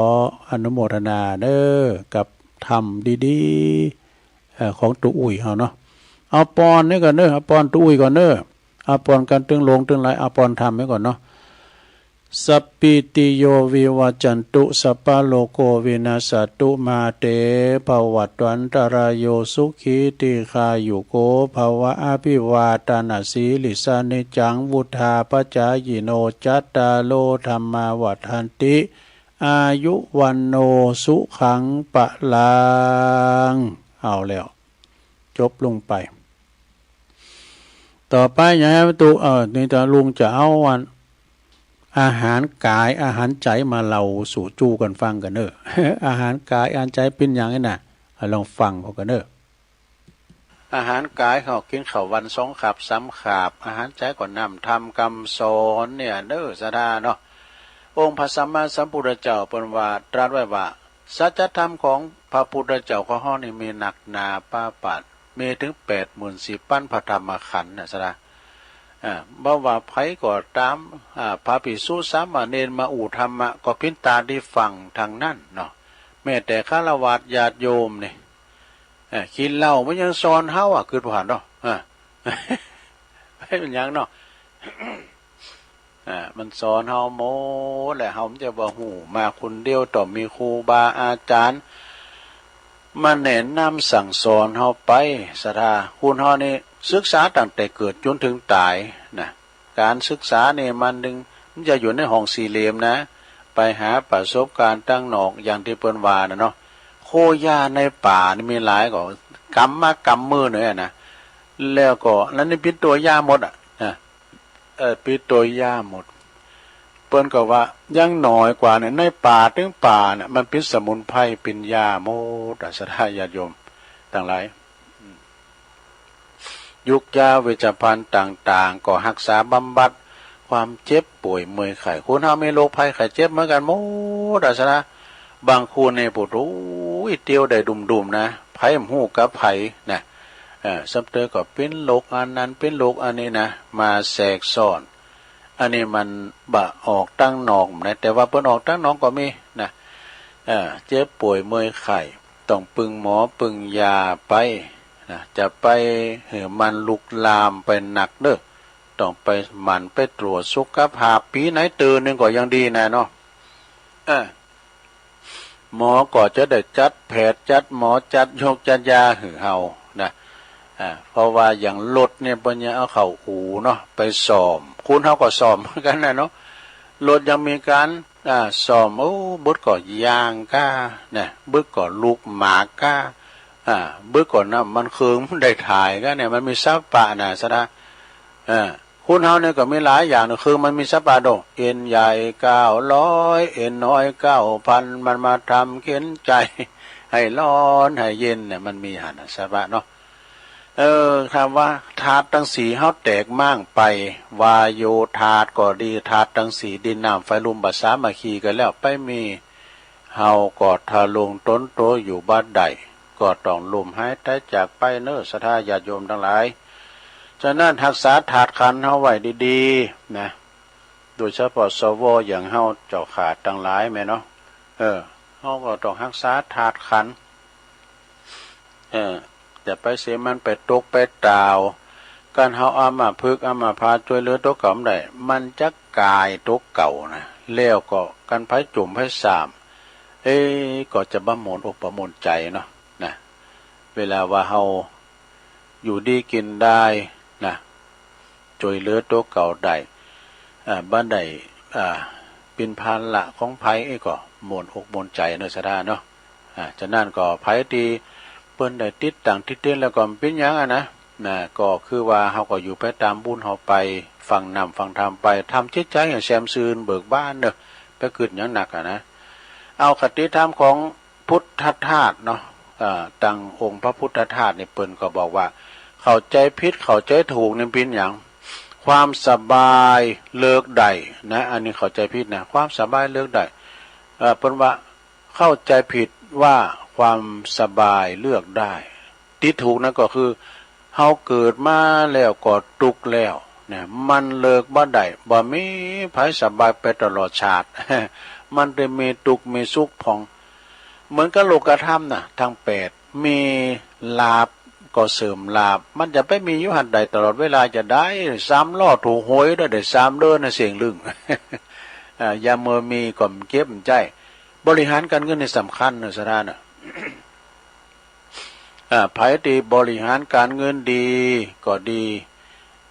อนุโมทนาเด้อกับธรรมดีๆของตุอุ้ยเขาเนาะเอาปอนนี่ก่อนเด้อเอาปอนตุอุ้ยก่อนเด้อเอาปอนกันตึงลงตึงไหลเอาปอนทำไว้ก่อนเนาะสัพพิติโยวิวัจจันตุสัพพะโลโกวินาศตุมาเตภวัตวันตรายโยสุขีติคายุโกภวะอภิวาทนาสีลิสานิจังวุธาปจายโนจัตตาโลธรรมาวัฏันติอายุวันโนสุขังปะลังเอาแล้วจบลงไปต่อไปอย่าให้ประตูนี่จะลุงจะเอาวันอาหารกายอาหารใจมาเล่าสู่จูกันฟังกันเนอะ อาหารกายอาหารใจเป็นอย่างนี้นะลองฟังพอกันเนอะอาหารกายเขากินข้าววัน2 ขับ3 ขับอาหารใจก่อนนำทำกรรมสอนเนี่ยเนอะสดาเนาะองค์พระสัมมาสัมพุทธเจ้าเป็นว่าตรัสไว้ว่าสัจธรรมของพระพุทธเจ้าข้อห้อนี่มีหนักหนาป้าปัดมีถึง84,000ปั้นพระธรรมขันธ์นะสดาบ่ว่าไผก็ตามพระภิกษุสามเณรมาธรรมะก็พินตาได้ฟังทางนั้นเนาะแม้แต่ฆราวาสญาติโยมนี่กินเหล้ามันยังสอนเฮาคือผ่านเนาะให้เป็นอย่างเนาะมันสอนเฮาโมแหละเฮาจะบ่ฮู้มาคนเดียวต้องมีครูบาอาจารย์มาแนะนำสั่งสอนเฮาไปศรัทธาคุณเฮานี่ศึกษาตั้งแต่เกิดจนถึงตายนะการศึกษาเนี่ยมันจะอยู่ในห้องสี่เหลี่ยมนะไปหาประสบการณ์ตั้งนอกอย่างที่เปิ้นว่านะเนาะโคหญ้าในป่านี่มีหลายก็กำมากำมือหน่อยนะแล้วก็แล้วนี่ปิดตัวหญ้าหมดปิดตัวหญ้าหมดเปิ้นก็ว่ายังน้อยกว่าเนี่ยในป่าถึงป่าเนี่ยมันเป็นสมุนไพรเป็นยาโมดศรัทธาญาติโยมต่างหลายยุกยาเวชภัณฑ์ต่างๆก็รักษาบำบัดความเจ็บป่วยเมื่อยไข้คนเฮามีโรคภัยไข้เจ็บเหมือนกันโมดศรัทธาบางคนในปวดโอ้ยเตียวได้ดุมๆนะไผหูกับไผนะซับเตอก็เป็นโรคอันนั้นเป็นโรคอันนี้นะมาแทรกซ้อนอันนี้มันบะออกตั้งนอกนะแต่ว่าเปิ้นออกตั้งนอกก็มีนะเจ็บป่วยเมื่อยไข้ต้องปึงหมอปึงยาไปนะจะไปมันลุกลามไปหนักเด้อต้องไปมันไปตรวจสุขภาพปีไหนตื่นนึงก็ยังดีนะเนาะหมอก็จะได้จัดแพทย์จัดหมอจัดยกจัดยาหือเฮานะเพราะว่าอย่างรถเนี่ยปัญญาเอาเข้าอู่เนาะไปซ่อมคุณเฮาก็ซ่อมเหมือนกันนะเนาะรถยังมีการซ่อมบึดก็ยางก้าเนี่ยบึดก็ลูกหมากก้าบึดก่อนนะมันเคืองได้ถ่ายก็เนี่ยมันมีซับปะนะซะนะคุณเฮาเนี่ยก็มีหลายอย่างนะคือมันมีซับปะโดเอ็นใหญ่900เอ็นน้อย9,000มันมาทำเข็นใจให้ร้อนให้เย็นเนี่ยมันมีหันซับปะเนาะคำว่าธาตุทั้ง4เฮาแตกมั่งไปวายโยธาตุก็ดีธาตุทั้ง4ดินน้ำไฟลมสามัคคีกันแล้วไปมีเฮาก็ทะลงต้นโตอยู่บ้านใดก็ต้องลมหายใจจากไปเน้อศรัทธาญาติโยมทั้งหลายฉะนั้นรักษาธาตุขันธ์เฮาไว้ดีๆนะโดยเฉพาะสวอย่างเฮาเจ้าขาดทั้งหลายแม่เนาะเฮาก็ต้องรักษาธาตุขันธ์จะไปเสียมันไปตกไปดาว การเฮาอามาพึกษ์อามาพาดช่วยเหลือตัวเก่าได้มันจะกลายตัวเก่านะแล้วก็กันไผจุ่มไผสามก็จะบ่มนอกบ่มนใจเนาะนะเวลาว่าเฮาอยู่ดีกินได้นะช่วยเหลือตัวเก่าได้บ้านใดเป็นภาระของไผก็มนอกมนใจเนาะซะดาเนาะฉะนั้นก็ไผที่เปิ้นได้ติดตั้งติดเตือนแล้วก็เป็นหยังนะก็คือว่าเฮาก็อยู่ไปตามบุญเฮาไปฟังนำฟังธรรมไปทำจิตใจให้แช่มชื่นเบิกบานเด้อไปคิดหยังหนักนะเอาคติธรรมของพุทธทาสเนาะตั้งองค์พระพุทธทาสนี่เปิ้นก็บอกว่าเข้าใจผิดเข้าใจถูกนี่เป็นหยังความสบายเลิกได้นะอันนี้เข้าใจผิดนะความสบายเลิกได้เปิ้นว่าเข้าใจผิดว่าความสบายเลือกได้ที่ถูกนั่นก็คือเฮาเกิดมาแล้วก็ทุกข์แล้วเนี่ยมันเลิกบ่ได้บ่มีไผสบายไปตลอดชาติ มันจะมีทุกข์มีสุขพองเหมือนกับโลกธรรมน่ะทั้ง8มีลาภก็เสริมลาภมันจะไปมีอยู่หันใดตลอดเวลาจะได้3ล้อถูกหวยได้3เดือนน่ะเสียงลึง ยามมื้อมีก็เก็บใจบริหารการเงินนี่สำคัญนะสะท่านน่ะ ไผที่บริหารการเงินดีก็ดี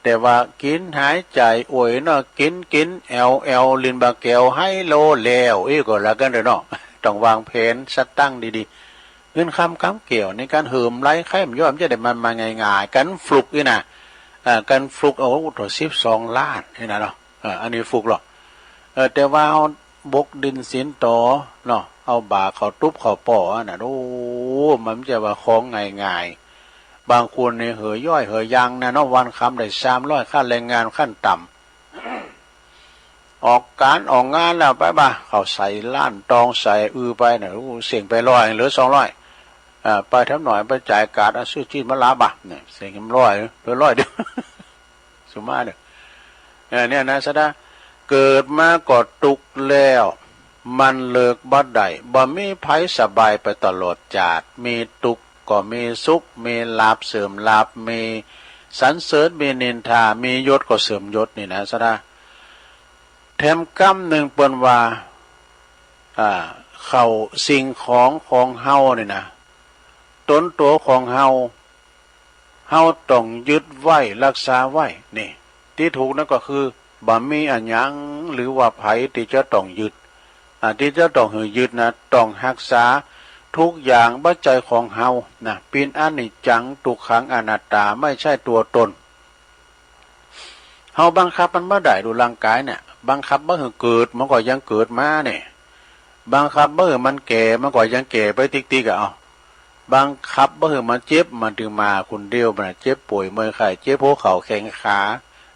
แต่ว่ากินหายใจอวยเนาะกินแอลลินบาแก้วให้โลแล้วก็แล้วกันเด้อเนาะต้องวางแผนสตั้งดีๆเงินคำเกี่ยวในการเหิมไล่ไข่ย่อมจะได้มันมาง่ายๆกันฟลุกนี่นะกันฟลุกเอาตัว12 ล้านนี่นะเนาะอันนี้ฟลุกหรอกแต่ว่าเอาบกดินสินต่อเนาะเอาบาเขาตุ๊บเขาป่อน่ะโอ้มันจะว่าของง่ายๆบางคนเนี่ยเหยย่อยเหยยังนะเนาะวันคำได้300ค่าแรงงานขั้นต่ำออกการออกงานแล้วไปบ่าเขาใส่ล้านตองใส่ไปน่ะเสียงไป100เหลือ200ไปทำหน่อยไปจ่ายการซื้อจีนมะลาบ่ะเนี่ยเสียง100เหลือ100เดียวสุมาเด้อเนี่ยนะซะนะเกิดมาก็ทุกข์แล้วมันเลิกบ่ได้บ่มีไผสบายไปตลอดจาดมีทุกข์ก็มีสุขมีลาภเสริมลาภมีสรรเสริญมีนินทามียศก็เสริมยศนี่นะซะนะแถมกรรมหนึ่งเปิ้นว่าเข้าสิ่งของเฮานี่นะตนตัวของเฮาต้องยึดไว้รักษาไว้นี่ที่ถูกนั่นก็คือบ่มีอันหยังหรือว่าไผที่จะต้องยึดที่จะต้องยึดนะต้องรักษาทุกอย่างบัจจัยของเฮานะเป็นอนิจจังทุกขังอนัตตาไม่ใช่ตัวตนเฮาบังคับมันบ่ได้ดูร่างกายเนี่ยบังคับบ่ให้เกิดมันก็ยังเกิดมาเนี่ยบังคับบ่ให้มันแก่มันก็ยังแก่ไปติ๊กๆเอาบังคับบ่ให้มันเจ็บมันถึงมาคนเดียวมันเจ็บป่วยเมื่อยไข้เจ็บหัวเข่าแข้งขา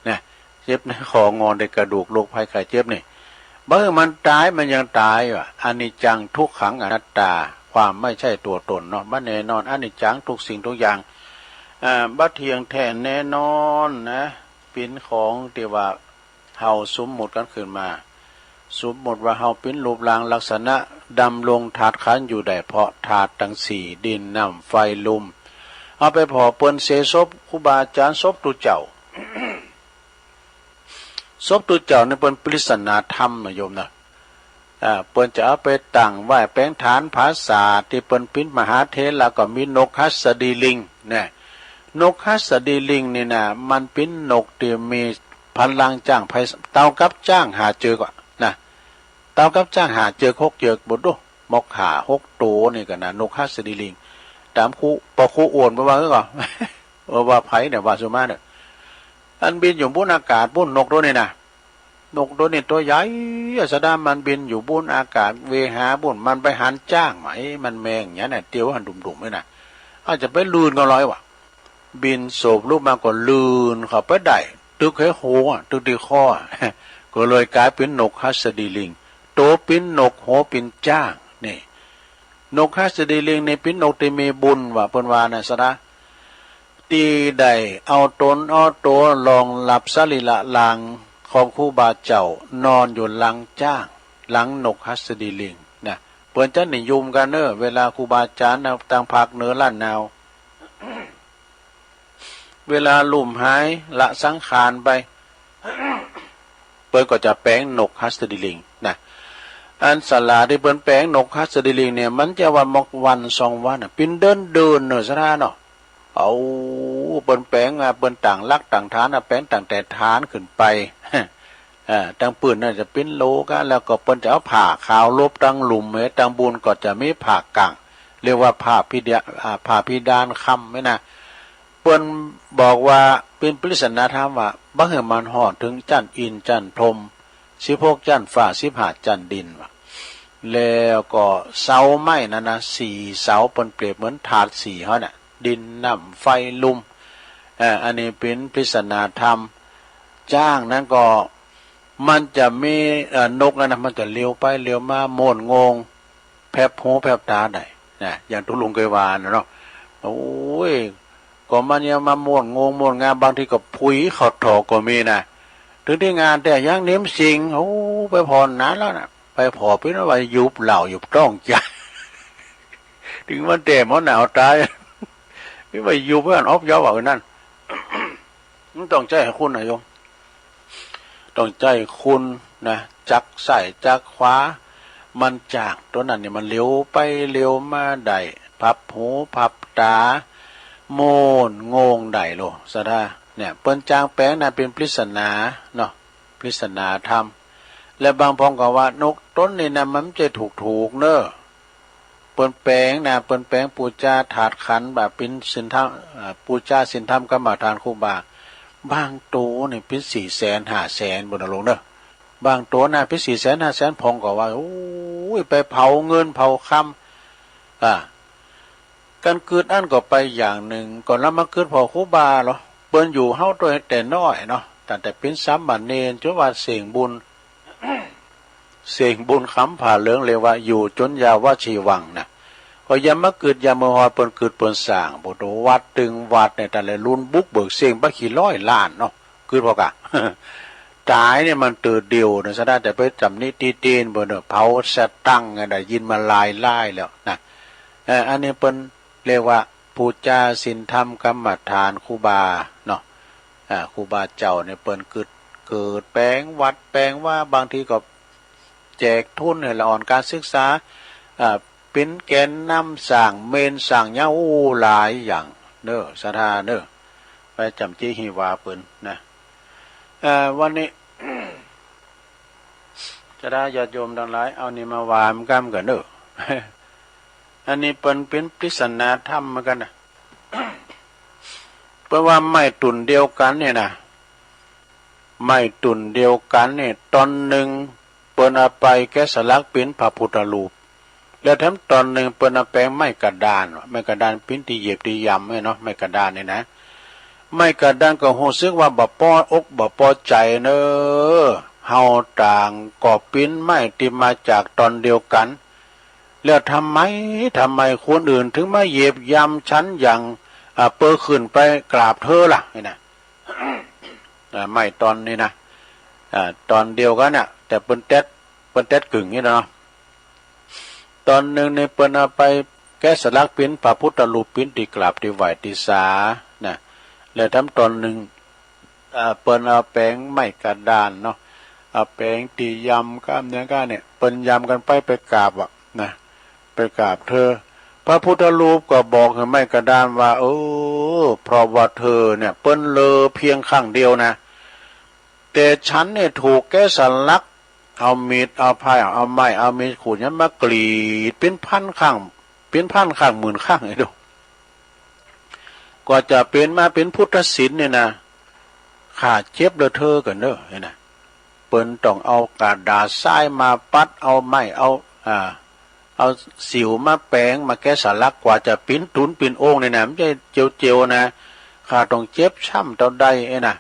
เนี่ยเจ็บในคองอนในกระดูกโรคภัยไข้เจ็บนี่บ่ให้มันตายมันยังตายว่ะอนิจจังทุกขังอนัตตาความไม่ใช่ตัวตนเนาะบ่แน่นอนอนิจจังทุกสิ่งทุกอย่างบ่เที่ยงแท้แน่นอนนะเป็นของที่ว่าเฮาสมมุติกันขึ้นมาสมมุติว่าเฮาเป็นรูปร่างลักษณะดำลงธาตุขันธ์อยู่ได้เพราะธาตุทั้ง4ดินน้ำไฟลมเอาไปพอเปิ้นเสศพครูบาอาจารย์ศพตุเจ้า ศพตุเจ้านี่เปิ้นปริศนาธรรมนะโยมนะเปิ้นจะเอาไปตั้งไว้แปลงฐานภาษาที่เปิ้นปิ้นมหาเถรแล้วก็มีนกหัสดีลิงเนี่ยนกหัสดีลิงนี่นะมันเป็นนกที่มีพลังจ้างไผเต่ากับจ้างหาเจอก่อนนะเต่ากับจ้างหาเจอ6เจอบ่ดูมกหา6ตัวนี่ก็นะนกหัสดีลิงตามครูปอครูอ้วนบ่ว่าก็ว่าไผเนี่ยว่าสุมาเนี่ยอันบินอยู่บนอากาศบนนกตัวนี้นะนกตัวนี้ตัวใหญ่สะดามมันบินอยู่บนอากาศเวหาบนมันไปหันจ้างไหมมันแมงอย่างนี้น่ะเตียวหันดุ่มๆไว้น่ะอาจจะไปลื่นก็ร้อยว่ะบินโศบลูกมาก็ลื่นเข้าไปได้ตึกให้โหตึกที่คอก็เลยกลายเป็นนกหัสดีลิงโตเป็นนกโหเป็นจ้างนี่นกหัสดีลิงในเป็นนกที่มีบุญว่าเพิ่นว่าน่ะซะนะตีได้เอาตนเอาตัวลองหลับสรีระลางของครูบาเจ้านอนอยู่หลังจ้างหลังนกหัสดีลิงนะเปิ้นจะนิยมกันเด้อเวลาครูบาอาจารย์ต่างภาคเหนือล้านนาว เวลาลุ่มหายละสังขารไป เปิ้นก็จะแปลงนกฮัสดิลิงนะอันสลาที่เปิ้นแปลงนกฮัสดิลิงเนี่ยมันจะวันมกวันสองวันเป็นเดินเนอะซะนะเนาะเอาเปิ้นแปลงเปิ้นต่างลักต่างฐานแปลงต่างแต่ฐานขึ้นไปตั้งปืนน่าจะเป็นโลกันแล้วก็เปิ้นจะเอาผ่าขาวลบตั้งหลุมตั้งบุญก็จะมีผ่ากลางเรียกว่าผ่าพิดานคำไหมนะเปิ้นบอกว่าเป็นปริศนาธรรมว่าบังเหิมันหอดถึงจันอินจันพรม16จันฟ้า15จันดินว่ะแล้วก็เสาไม้นั่นนะ4เสาเปิ้นเปรียบเหมือนถาด4เฮาน่ะดินน้ำไฟลมอันนี้เป็นปริศนาธรรมจ้างนั้นก็มันจะมีนกนะมันจะเลี้ยวไปเลี้ยวมาโม่นงงแผบหูแผบตาได้นะอย่างทุลุงเคยวานเนาะโอ้ยก็มันยังมาโม่นงงโม่นงามบางทีก็พุยเขาถอก็มีนะถึงที่งานแต่ยังเน้มสิงโอ้ไปพรนานแล้วนะไปพอเป็นว่ายุบเหล่ายุบต้องใจถึงมันแต่มันหนาวตายไม่ไปยุบเพื่อนออฟย้อว่านั่นมันต้องใจให้คุณนะโยมต้องใจคุณนะจักใส่จักขวามันจากตัวนั้นเนี่ยมันเลี้ยวไปเลี้ยวมาได้พับหูพับตาโมนงงได้โลสะดาเนี่ยเปิ้นจางแปลงน่ะเป็นปริศนาเนาะปริศนาธรรมและบางพองก็ว่านกต้นนี่นะมันจะถูกเนอะเปิ้นแปลงนะเปิ้นแปลงปูจาถาดขันแบบเป็นสินธรรมปูจาสินธรรมกรรมฐานครูบาบางตัวนี่เป็น400,000 500,000บนนรกเนอะบางตัวน่ะเป็น400,000 500,000พองก็ว่าโอ้ยไปเผาเงินเผาคำการเกิดอันก็ไปอย่างหนึ่งก่อนแล้วมาเกิดพอครูบาเหรอเปิ้นอยู่เฮาตัวแต่น้อยเนาะแต่เป็นสามเณรจนว่าเสียงบุญ เสียงบุญคำผ่าเหลืองเลยว่าอยู่จนยาวว่าชีวังนะก็ยามมาเกิดยามมหอเปิ้นเกิดเปิ้นสร้างบ่โตวัดตึงวัดเนี่ยแต่ละรุ่นบุกเบิกเสียงบ่กี่ร้อยล้านเนาะเกิดพอกะ ตายเนี่ยมันตื่นเดียวนะซะได้แต่ไปจำนิติเตีนบ่เนาะเผาสะตั้งได้ยินมาลายล่แล้วนะอันนี้เปิ้นเรียกว่าปูจาศีลธรรมกรรมฐานครูบาเนาะครูบาเจ้าเนี่ยเปิ้นเกิดแปลงวัดแปลงว่าบางทีก็แจกทุนให้ละอ่อนการศึกษาเป็นแกนนำสร้างเมนสร้างเย้าหลายอย่างเน้อสถาเน้อไปจำจี้ฮีวาเปิ้นนะวันนี้ จะได้ญาติโยมทั้งหลายเอานี่มาวามกันกันเด้อ อันนี้เป็นปริศนาธรรมเหมือนกันนะ เพราะว่าไม่ตุ่นเดียวกันเนี่ยนะไม่ตุ่นเดียวกันเนี่ยตอนหนึ่งเปิ้นเอาไปแกะสลักเป็นพระพุทธรูปแล้วทั้งตอนหนึ่งเปิ้นเอาแปลงไม้กระดานไม้กระดานปิ้นที่เหยียบที่ยำเนาะไม้กระดานเนี่ยนะไม้กระดานก็รู้สึกว่าบ่ป้ออกบ่ป้อใจเนอเฮาต่างก็ปิ้นไม้ที่มาจากตอนเดียวกันแล้วทำไมคนอื่นถึงมาเหยียบยำชั้นอย่างเปิ้นขึ้นไปกราบเธอล่ะนี่นะ ไม่ตอนนี้นะตอนเดียวกันน่ะแต่เปิ้นเต็ดกึ่งนี่เนาะตอนหนึ่งในเปิ้นเอาไปแกะสลักปิ้นพระพุทธรูปปิ้นที่กราบที่ไหว้ที่สานะแล้วทำตอนหนึ่งเปิ้นเอาแปลงไม้กระดานเนาะเอาแปลงตียำก้ามเนื้อก้าเนี่ยเปิ้นยำกันไปกราบนะไปกราบเธอพระพุทธรูปก็บอกให้ไม้กระดานว่าเพราะว่าเธอเนี่ยเปิ้นเลอเพียงข้างเดียวนะแต่ฉันเนี่ยถูกแกะสลักเอามีดเอาพายเอาไม้เอามีดขูดนั้นมากรีดเป็นพันข้างหมื่นข้างไอ้ดูกว่าจะเป็นมาเป็นพุทธศิลป์เนี่ยนะขาดเจ็บเลยเธอกันเด้อเห็นนะเปิ้นต้องเอากระดาษทรายมาปัดเอาไม้เอาสิวมาแปงมาแกะสลักกว่าจะปิ้นตุนปิ้นโอ่งเนี่ยนะไม่ใช่เจียวนะข้าต้องเจ็บช้ำเท่าใดไอ้นะ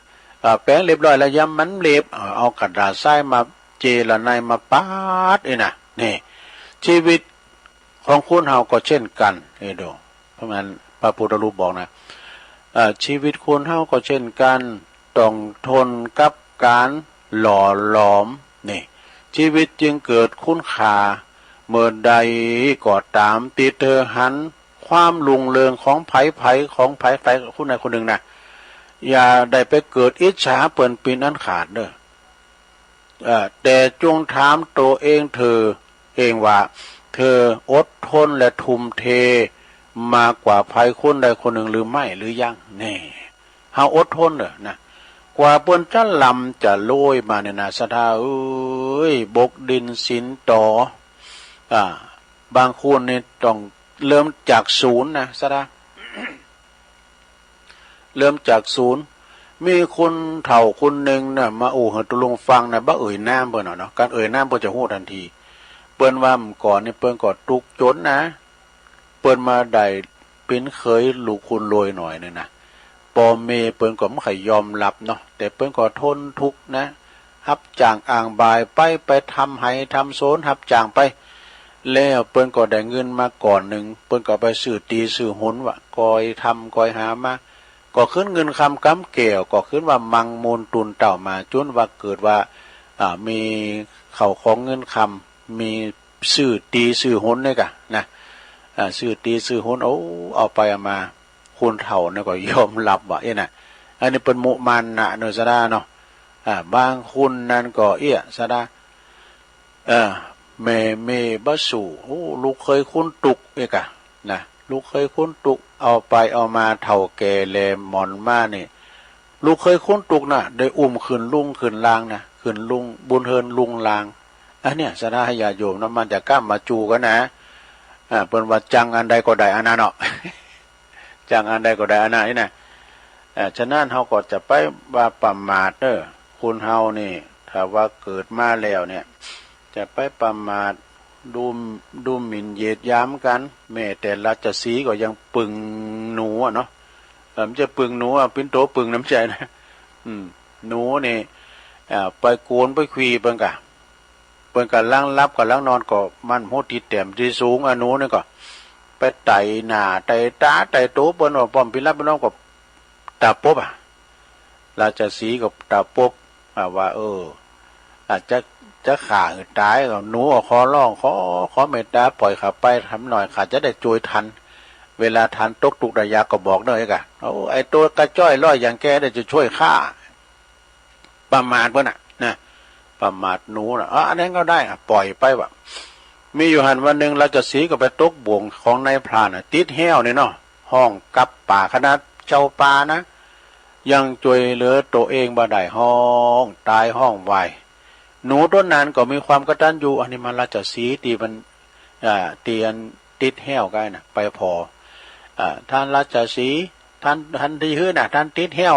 แปงเรียบร้อยแล้วย้ำมันเล็บเอากระดาษทรายมาเจละนายมาปาดไอ้นะนี่ชีวิตของคุณเฮาก็เช่นกันไอ้ดูเพราะงั้นพระพุทธรูปบอกนะชีวิตคุณเฮาก็เช่นกันต้องทนกับการหล่อหลอมนี่ชีวิตจึงเกิดคุณค่าเมื่อใดก็ตามติเธอหันความลุงเรืองของไผของไผคุณใดคนหนึ่งนะ อย่าได้ไปเกิดอิจฉาเปิ่นปีนั้นขาดเด้อแต่จงถามตัวเองเธอเองว่าเธออดทนและทุ่มเทมากกว่าภัยคนใดคนหนึ่งหรือไม่หรือยังแน่เฮาอดทนเด้อนะกว่าเปิ้นจะลำจะโรยมาเนี่ยนะสถาเอ้ยบกดินสินต่อบางคนนี่ต้องเริ่มจากศูนย์นะสถาเริ่มจากศูนย์มีคนเฒ่าคนหนึ่งน่ะมาโอ้หตุลงฟังนะบ่เอ่ยน้ำเปิ้นเนาะการเอ่ยน้ำเปิ้นจะฮู้ทันทีเปิ้นว่าก่อนนี่เปิ้นก็ตุกจนนะเปิ้นมาได้เป็นเคยลูกคุณรวยหน่อยนึงนะปอเมเปิ้นก็ไม่ค่อยยอมรับเนาะแต่เปิ้นก็ทนทุกข์นะรับจ้างอ่างบายไปทำไห้ทำโซนรับจ้างไปแล้วเปิ้นก็ได้เงินมาก่อนหนึ่งเปิ้นก็ไปซื้อตีซื้อหุนว่ะกอยทำกอยหามาก็ขึ้นเงินคำกำเกี่ยวก็ขึ้นว่ามังมูลตุนเต่ามาจนว่าเกิดว่ามีเข่าของเงินคำมีซื้อตีซื้อหุนนี่กะนะซื้อตีซื้อหุนเอาไปเอามาคนเฒ่าเนี่ยก็ยอมรับว่าน่ะอันนี้เป็นมุมันนะเนสดาเนาะบางคนนั่นก็สดาเมบสูลูกเคยคุ้นตุกกะนะลูกเคยคุ้นตุกเอาไปเอามาเฒ่าแก่แลหมอนมานี่ลูกเคยคุ้นตุกนะได้อุ้มขึ้นลุงขึ้นลางนะขึ้นลุงบุญเฮินลุงลางอันเนี้ยสดาให้ญาโยมน้ำมันจะกล้ามาจูกันนะเปิ้นว่าจังอันใดก็ได้อันนั้นเนาะจังอันใดก็ได้อันนั้นนี่นะฉะนั้นเฮาก็จะไปว่าประมาทเด้อคุณเฮานี่ถ้าว่าเกิดมาแล้วเนี่ยจะไปประมาทดูหมิ่นเหยียดหยามกันแม้แต่ราชสีห์ก็ยังปึงหนูเนาะมันจะปึงหนูปิ้นโตปึงน้ำใจนะหนูนี่ไปโกนไปคุยเปิ้นกะล้างรับกับล้างนอนก็มันโหติแต้มที่สูงหนูนี่ก็ไปไต่หน้าไต่ตาไต่โตเปิ้นว่าป้อมพิรับน้องก็ตาปบราชสีห์ก็ตาปบว่าอาจจะขาตายก็หนูขอร้องขอเมตตาปล่อยข้าไปทำหน่อยข้าจะได้ช่วยทันเวลาทันตกตุกระยะก็บอกได้กะไอ้ตัวกระจ้อยร้อยอย่างแกได้จะช่วยข้าประมาทเพิ่นนะประมาทหนูนะอันนั้นก็ได้ปล่อยไปว่ะมีอยู่หันวันหนึ่งราชสีห์ก็ไปตกบ่วงของนายพรานติดแห้วนี่เนาะห้องกับป่าคณะเจ้าป่านะยังช่วยเหลือตัวเองบ่ได้ห้องตายห้องวายหนูต้นนั้นก็มีความกตัญญูอันนี้มันราชสีห์ตีมันตีอันติดแห้วกันนะไปพอท่านราชสีห์ท่านที่ฮื้อน่ะท่านติดแห้ว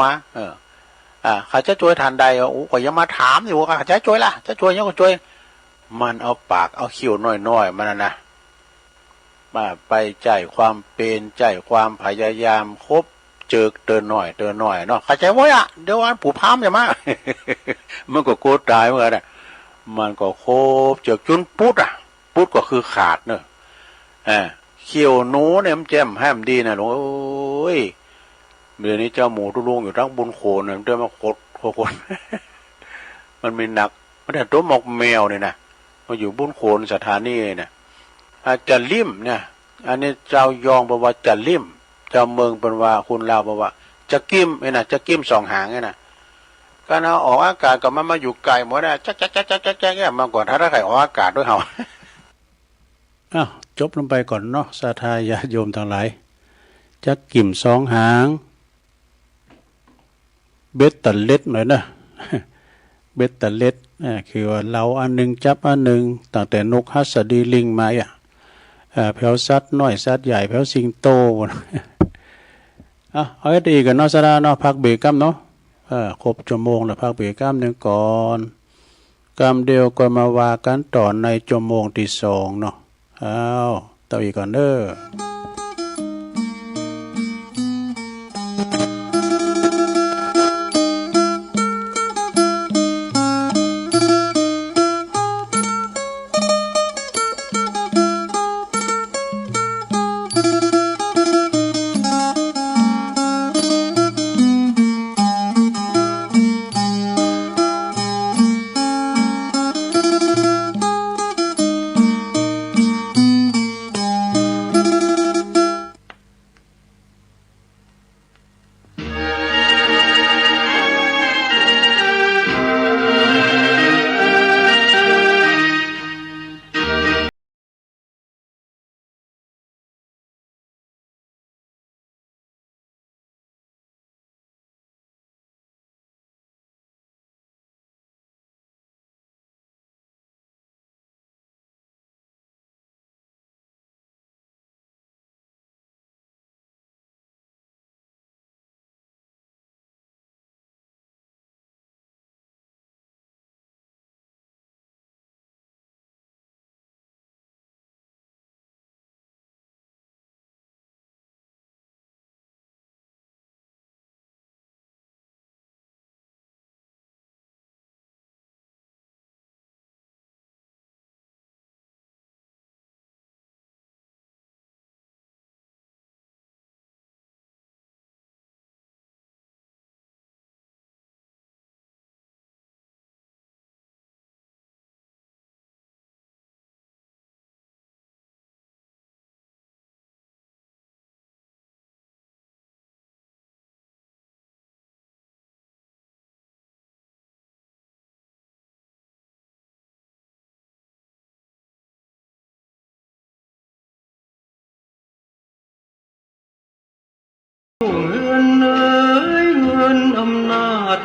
ข้าจะช่วยทันใดก็ยังมาถามอยู่ว่าข้าจะช่วยล่ะจะช่วยยังก็ช่วยมันเอาปากเอาคิ้วน้อยๆมันนะมาไปใจความเป็นใจความพยายามคบเจอเตือนหน่อยเนาะข้าใจว่าเดี๋ยววันผู้พามอย่ามา มันก็โกรธตายเหมือนกันมันก็โคบเจอจุนปุ๊ดก็คือขาดเนอะเขี้ยวหนูเนี่ยมันแจ่มแฮมดีนะหลวงโอ้ยเดี๋ยวนี้เจ้าหมูทุลุงอยู่ทั้งบุญโขนเนี่ยมันได้มาโคตร มันมีหนักมันแต่ตัวหมกแมวเนี่ยนะมาอยู่บุญโขนสถานีเนี่ยจะลิ่มเนี่ยอันนี้เจ้ายองบอกว่าจะลิ่มเจ้าเมืองเป็นว่าคุณลาวบอกว่าจะกิ้มเนี่ยนะจะกิ้มสองหางเนี่ยนะก็เอาออกอากาศก็มาอยู่ไกลหมดนะจ๊กเนี่ยมาก่อนถ้าใครออกอากาศด้วยเหรอจบลงไปก่อนเนาะสาธาญาโยมทั้งหลายจะกิ่มสองหางเบ็ดตะเล็ดหน่อยนะเบ็ดตะเล็ดคือว่าเราอันหนึ่งจับอันหนึ่งตั้งแต่นกฮัสดีลิงมาแผวซัดน้อยซัดใหญ่แผวสิงโตเอาให้ดีกันเนาะสาราเนาะพักเบรกกัมเนาะครบชั่วโมงแล้วพักเบรกกัมหนึ่งก่อนกำเดียวก็มาว่ากันต่อในชั่วโมงที่สองเนาะต่ออีกก่อนเด้อ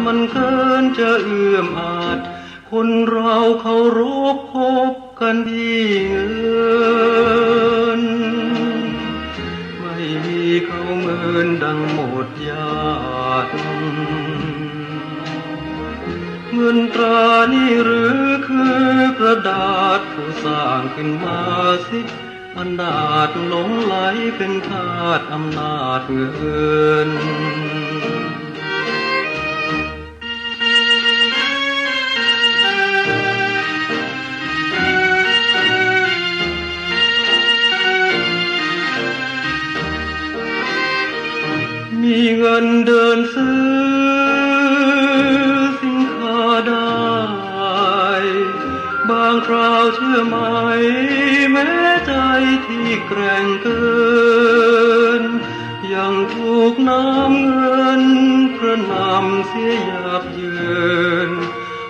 มันเกินจะเอื้อมอาจคนเราเคารพพบกันที่เงินไม่มีเขาเหมือนดังหมดญาติเงินตรานี่หรือคือกระดาษผู้สร้างขึ้นมาสิอำนาจหลงไหลเป็นทาสอำนาจเงินมีเงินเดินซื้อสินค้าได้บางคราวเชื่อไหมแม้ใจที่แกร่งเกินยังถูกน้ำเงินกระหน่ำเสียหยาบเยิน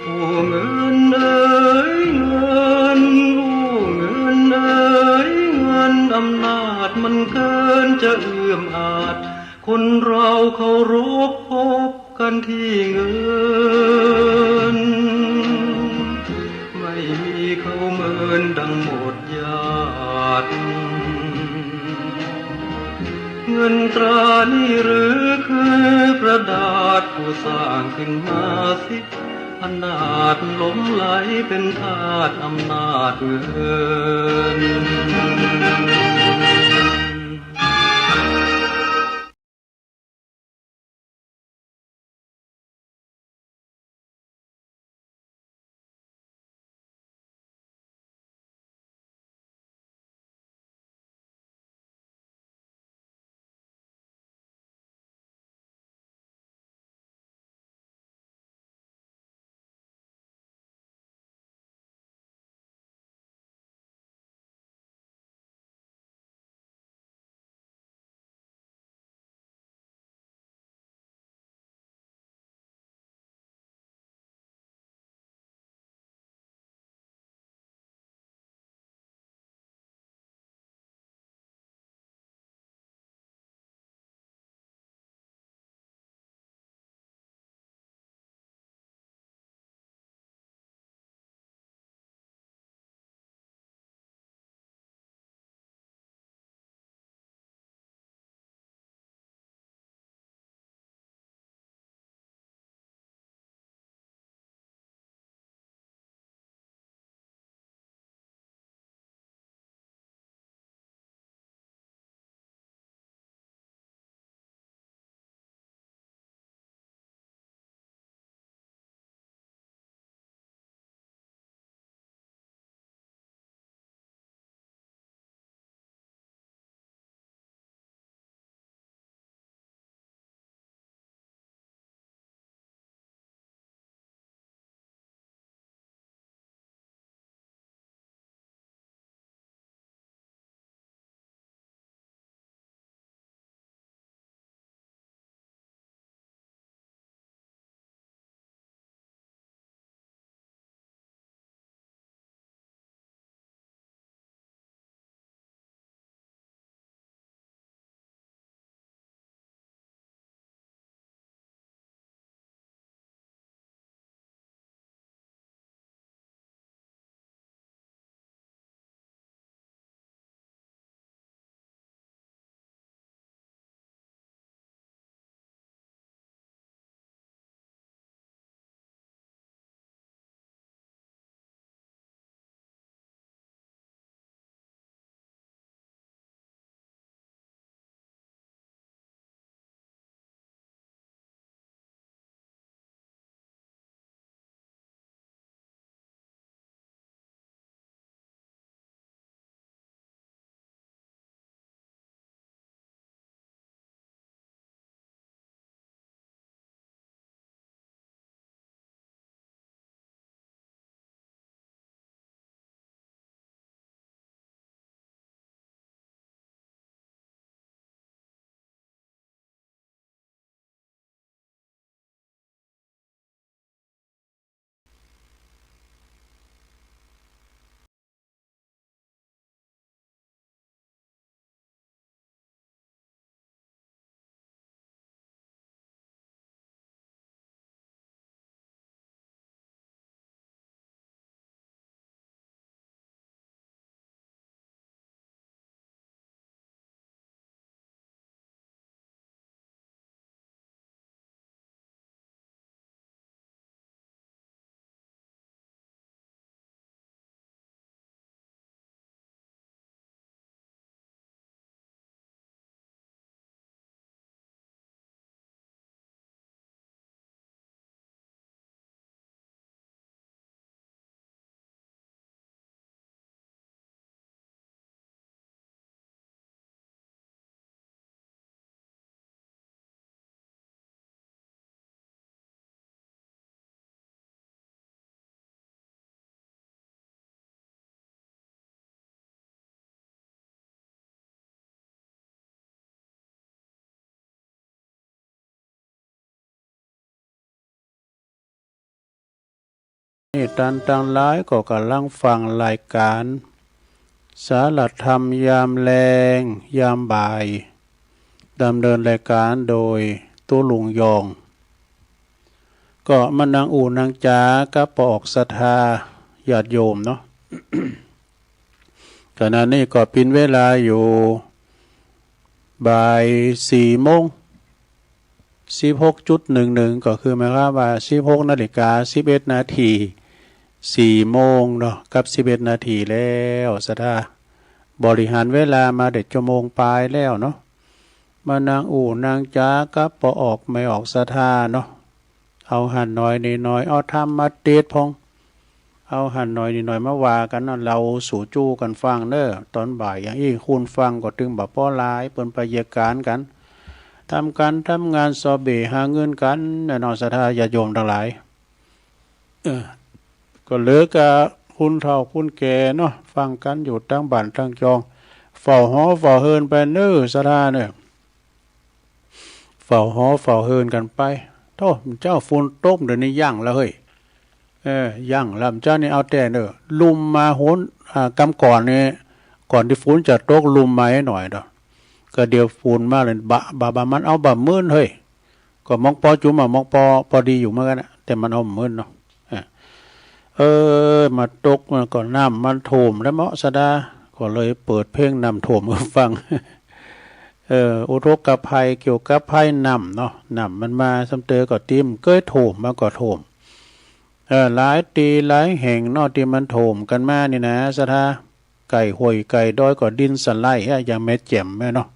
โอ้เงินเอ๋ยเงินโอ้เงินเอ๋ยเงินอำนาจมันเกินจะเอื้อมอาจคนเราเคารพพบกันที่เงินไม่มีเขาเหมือนดังหมดญาติเงินตรานี่หรือคือกระดาษผู้สร้างขึ้นมาสิอำนาจหลงไหลเป็นทาสอำนาจเงิน นี่ท่านทั้งหลายก็กำลังฟังรายการสารธรรมยามแลงยามบ่ายดำเนินรายการโดยตัวลุงยองก็มานางอู่นางจ๋ากับปอกศรัทธาญาติโยมเนาะ ขณะนี้ก็เป็นเวลาอยู่บ่าย4:16.11ก็คือหมายความว่า16:11 4:00 เนาะกับ11 นาทีแล้วศรัทธาบริหารเวลามาเด็ดชั่วโมงปลายแล้วเนาะมานางอู่นางจ๋ากับปออกไม่ออกศรัทธาเนาะเอาหันหน่อยนิดหน่อยเอาทำมาเตดพองเอาหันหน่อยนิดหน่อยมาว่ากันเนาะเราสู่จู้กันฟังเด้อตอนบ่ายอย่างอีคุณฟังก็ถึงบ่ป้อหลายเปิ้นไปเยการกันทำงานสอบเบหาเงินกันแน่นอนศรัทธาญาติโยมทั้งหลายก็เหลือกับคุณเฒ่าคุณแก่เนาะฟังกันอยู่ตั้งบ้านตั้งจองเฝ้าหอเฝ้าเฮินไปเน้อศรัทธาเนี่ยเฝ้าหอเฝ้าเฮินกันไปโธ่เจ้าฝนตกเดี๋ยวนี้ยั่งแล้วเฮ้ยยั่งแล้วเจ้านี่เอาแต่เด้อลุมมาโหนกำก่อนนี่ก่อนที่ฝนจะตกลุมมาให้หน่อยเด้อก็เดี๋ยวฝนมาเลยบะมันเอาบะมื้นเฮ้ยก็มองปอจุ่มมองปอพอดีอยู่เหมือนกันแต่มันเอามื้นเนาะมาตกมันก็น้ำมันโถมแล้วเมาะสะดาก็เลยเปิดเพลงน้ำโถมมาฟังอุทกภัยเกี่ยวกับภัยน้ำเนาะน้ำมันมาสำเตอก็ติมเก้ยโถมมาก็โถมหลายตีหลายแห่งนอกที่มันโถมกันมานี่นะสะทาไก่ห่วยไก่ดอยก็ดินสไลด์อย่างแม่แจ่มแม่เนาะ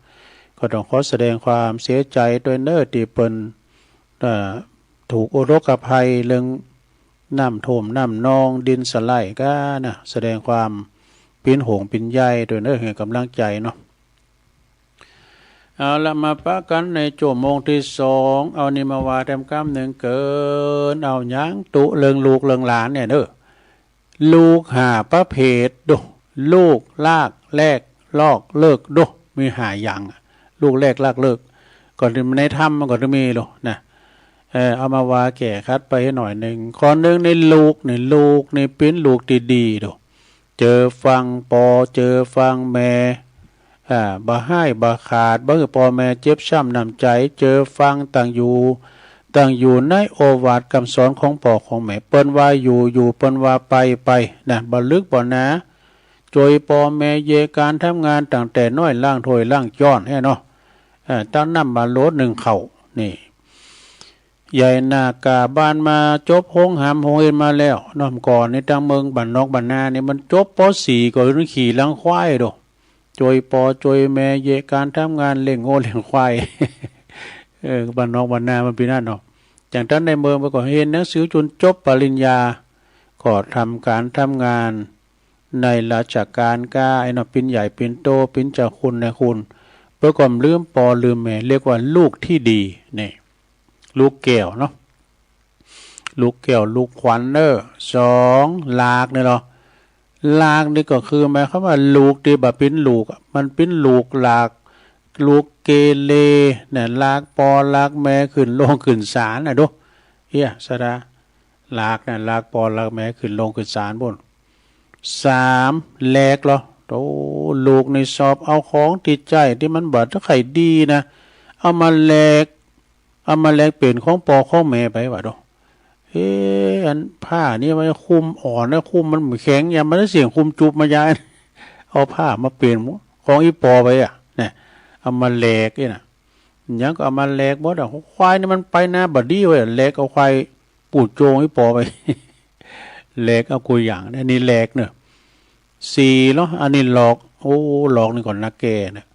ก็ต้องขอแสดงความเสียใจด้วยเน้อที่เปิ้นถูกอุทกภัยเรื่องน้ำโถมน้ำนองดินสไลด์ก็นะแสดงความปิ้นโหงปิ้นใยด้วยเน้อให้กำลังใจเนาะเอาละมาปะกันในชั่วโมงที่2เอานี่มาว่าแต้มกำหนึ่งเกินเอาหยังตุเลิงลูกเลิงหลานเนี่ยเด้อลูกหาประเภทดูลูกลากแลกลอกเลิกดูมีหาอย่างลูกแลกลากเลิกก่อนที่มันในถ้ำมันก่อนที่มีหรอนะเอามาว่าแก่คัดไปให้หน่อยหนึ่งข้อหนึ่งในลูกในปิ้นลูกดีๆดูเจอฟังปอเจอฟังแม่บ่ให้บ่ขาดบ่คือพ่อแม่เจ็บช้ำน้ำใจเจอฟังต่างอยู่ในโอวาทคำสอนของพ่อของแม่เปิ้นว่าอยู่เปิ้นว่าไปนะบ่ลึกบ่หนาจอยพ่อแม่เยการทำงานตั้งแต่น้อยล่างถ้วยล่างจ้อนให้เนาะตั้งน้ำมาโลด1เข้านี่ใหญ่นากาบ้านมาจบห้องหามห้องเอ็นมาแล้วน้อมก่อนในตั้งเมืองบ้านนอกบ้านนานี่มันจบป .4 ก็ขี่ลังควายดอกจอยปอจอยแม่เยการทำงานเลี้ยงโง่เลี้ยงควายบ้านนอกบ้านนามันเป็นนั่นเนาะจากนั้นในเมืองไปก็เห็นหนังสือจนจบปริญญาก็ทำการทำงานในราชการก้าไอ้เนาะเป็นใหญ่เป็นโตเป็นเจ้าคุณในคุณเพื่อความลืมปอลืมแม่เรียกว่าลูกที่ดีนี่ลูกแก้วเนาะลูกแก้วลูกขวัญ2ลากเนี่ยเนาะลากนี่ก็คือหมายความว่าลูกที่แบบเป็นลูกมันเป็นลูกลากลูกเกเรเนี่ยลากปอลากแม่ขึ้นลงขึ้นศาลน่ะดูสะดาลากน่ะลากปอลากแม่ขึ้นลงขึ้นศาลบน3แลกเหรอโตลูกในสอบเอาของติดใจที่มันบ่ถ้าใครดีนะเอามาแลกเป็นของปอของแม่ไปว่าดูอันผ้านี่มันคุมอ่อนนะคุมมันแข็งอย่ามันได้เสียงคุมจุบมายายเอาผ้ามาเปลี่ยนของอีปอไปเนี่ยเอามาแลกนี่นะยังก็เอามาแลกบ่ดอกควายนี่มันไปหน้าบัดดี้ไว้แลกเอาควายปูดโจงอีปอไปแลกเอากุยอย่างนี่แลกเนี่ย4เนาะอันนี้หลอกหลอกนี่ก่อนนักแก่เนี่ย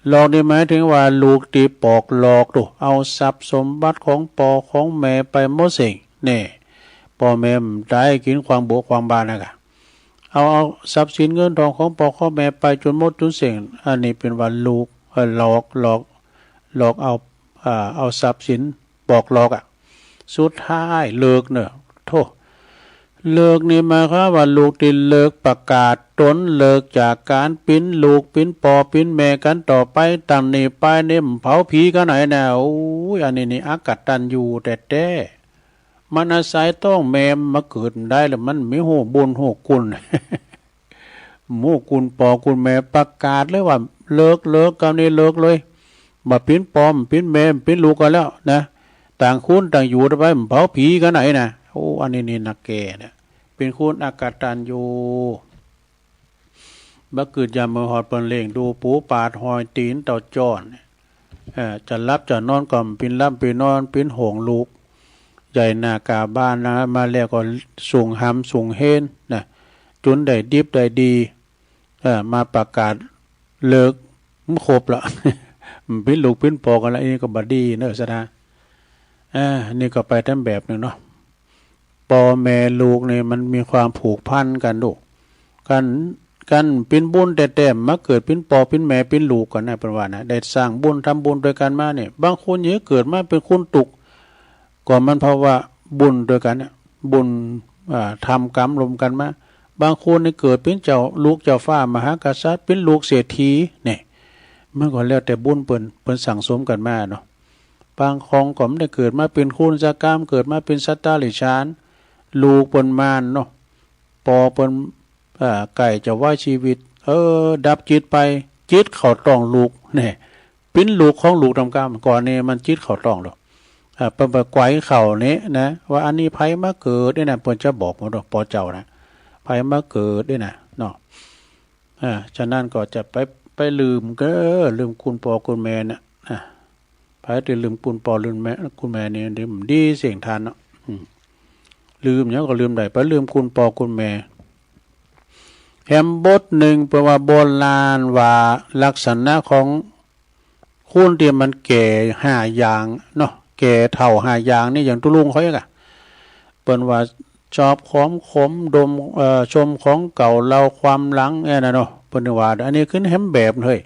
หลอกนี่หมายถึงว่าลูกตีปอกหลอกดูเอาทรัพย์สมบัติของปอของแม่ไปหมดสิ่งนี่พ่อแม่ได้กินความบวกความบานนะเอาทรัพย์สินเงินทองของพ่อของแม่ไปจนหมดทุกสิ่งอันนี้เป็นว่าลูกหลอกเอาทรัพย์สินบอกหลอกสุดท้ายเลิกเนอะโทษเลิกนี่มาครับว่าลูกที่เลิกประกาศตนเลิกจากการปิ้นลูกปิ้นปอปิ้นแม่กันต่อไปตั้งนี่ไปเนี่ยเผาผีกันไหนแนวอันนี้นี่อากตันอยู่แต่ มันอาศัยต้องแม่มาเกิดได้แล้วมันมีหูบุญหูกุล หมู่กุลปอกุลแม่ประกาศเลยว่าเลิกกันนี้เลิกเลยมาปิ้นปอมปิ้นแม่ปิ้นลูกกันแล้วนะต่างคุณต่างอยู่ไปเผาผีกันไหนนะโอ้อันนี้นักแก่เนี่ยเป็นคุณอากตัญญูบักเกิดยามมือหอดเปิ้นเล่งดูปูปาดหอยตีนเต่าจ้อนจะรับจะนอนก่อมปินรับปินนอนปินโหงลูกใหญ่หน้ากาบ้านนะมาแล้วก็สูงหำสูงเฮนนะจนได้ดิบได้ดีมาประกาศเลิกมันครบละ ปิ้นลูกปิ้นปอกันแล้วนี่ก็บดีเนอะสนะนี่ก็ไปทั้งแบบหนึ่งเนาะปอแม่ลูกเนี่ยมันมีความผูกพันกันดูกันปิ้นบุญแต่มาเกิดปิ้นปอปิ้นแม่ปิ้นลูกกันนะเป็นว่านะได้สร้างบุญทำบุญด้วยกันมาเนี่ยบางคนเยอะเกิดมาเป็นคุณตุกก่อนมันเพราะว่าบุญด้วยกันเนี่ยบุญทำกรรมรวมกันมาบางคนนี่เกิดเป็นเจ้าลูกเจ้าฟ้ามหากษัตริย์เป็นลูกเศรษฐีเนี่ยเมื่อก่อนแล้วแต่บุญเปิ้นสั่งสมกันมาเนาะบางของก็ไม่ได้เกิดมาเป็นคุณจักรรมเกิดมาเป็นสัตตาลิชานลูกเปิ้นมานเนาะปอเปิ้นไก่จะว่าชีวิตดับจิตไปจิตเข้าต้องลูกเนี่ยเป็นลูกของลูกทำกรรมก่อนนี่มันจิตเข้าต้องหรอกเปิ้นไปไกวเข่านี้นะว่าอันนี้ไผมาเกิดนี่นะเปิ้นจะบอกหมดปอเจ้านะไผมาเกิดด้วยนะเนาะฉะนั้นก็จะไปลืมลืมคุณปอคุณแม่นะไผจะลืมคุณปอลืมแม่คุณแม่นี่ดีเสียงทานเนาะลืมเนี่ยก็ลืมได้ไปลืมคุณปอคุณแม่แฮมบทหนึ่งแปลว่าโบราณว่าลักษณะของคุณที่มันแก่5อย่างเนาะแก่เฒ่า5อย่างนี่อย่างตุลุงเขาอ่ะเปิ้นว่าชอบของขมดมชมของเก่าเล่าความหลังนะเนาะเปิ้นว่าอันนี้ขึ้นแฮมแบบเฮ้ย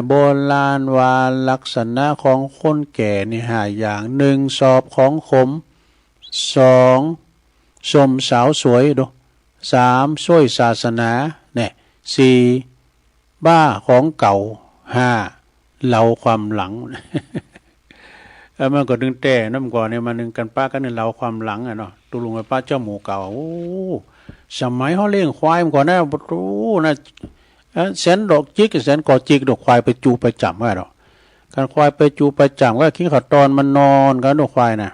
โบราณว่าลักษณะของคนแก่นี่5อย่าง1สอบของขม2ชมสาวสวยดู3ช่วยศาสนาเนี่ย4บ้าของเก่า5เล่าความหลัง มันก็ดึงแต่น้ำก่อนเนี่ยมันดึงกันป้ากันเนี่ยเล่าความหลังอ่ะเนาะตุลุงไอ้ป้าเจ้าหมูเก่าโอ้สมัยเขาเลี้ยงควายมันก่อนนะโอ้นะแสนดอกจิกแสนกอจิกดอกควายไปจูไปจับไว้หรอกการควายไปจูไปจับว่าขี้ขัดตอนมันนอนกันดอกควายนะ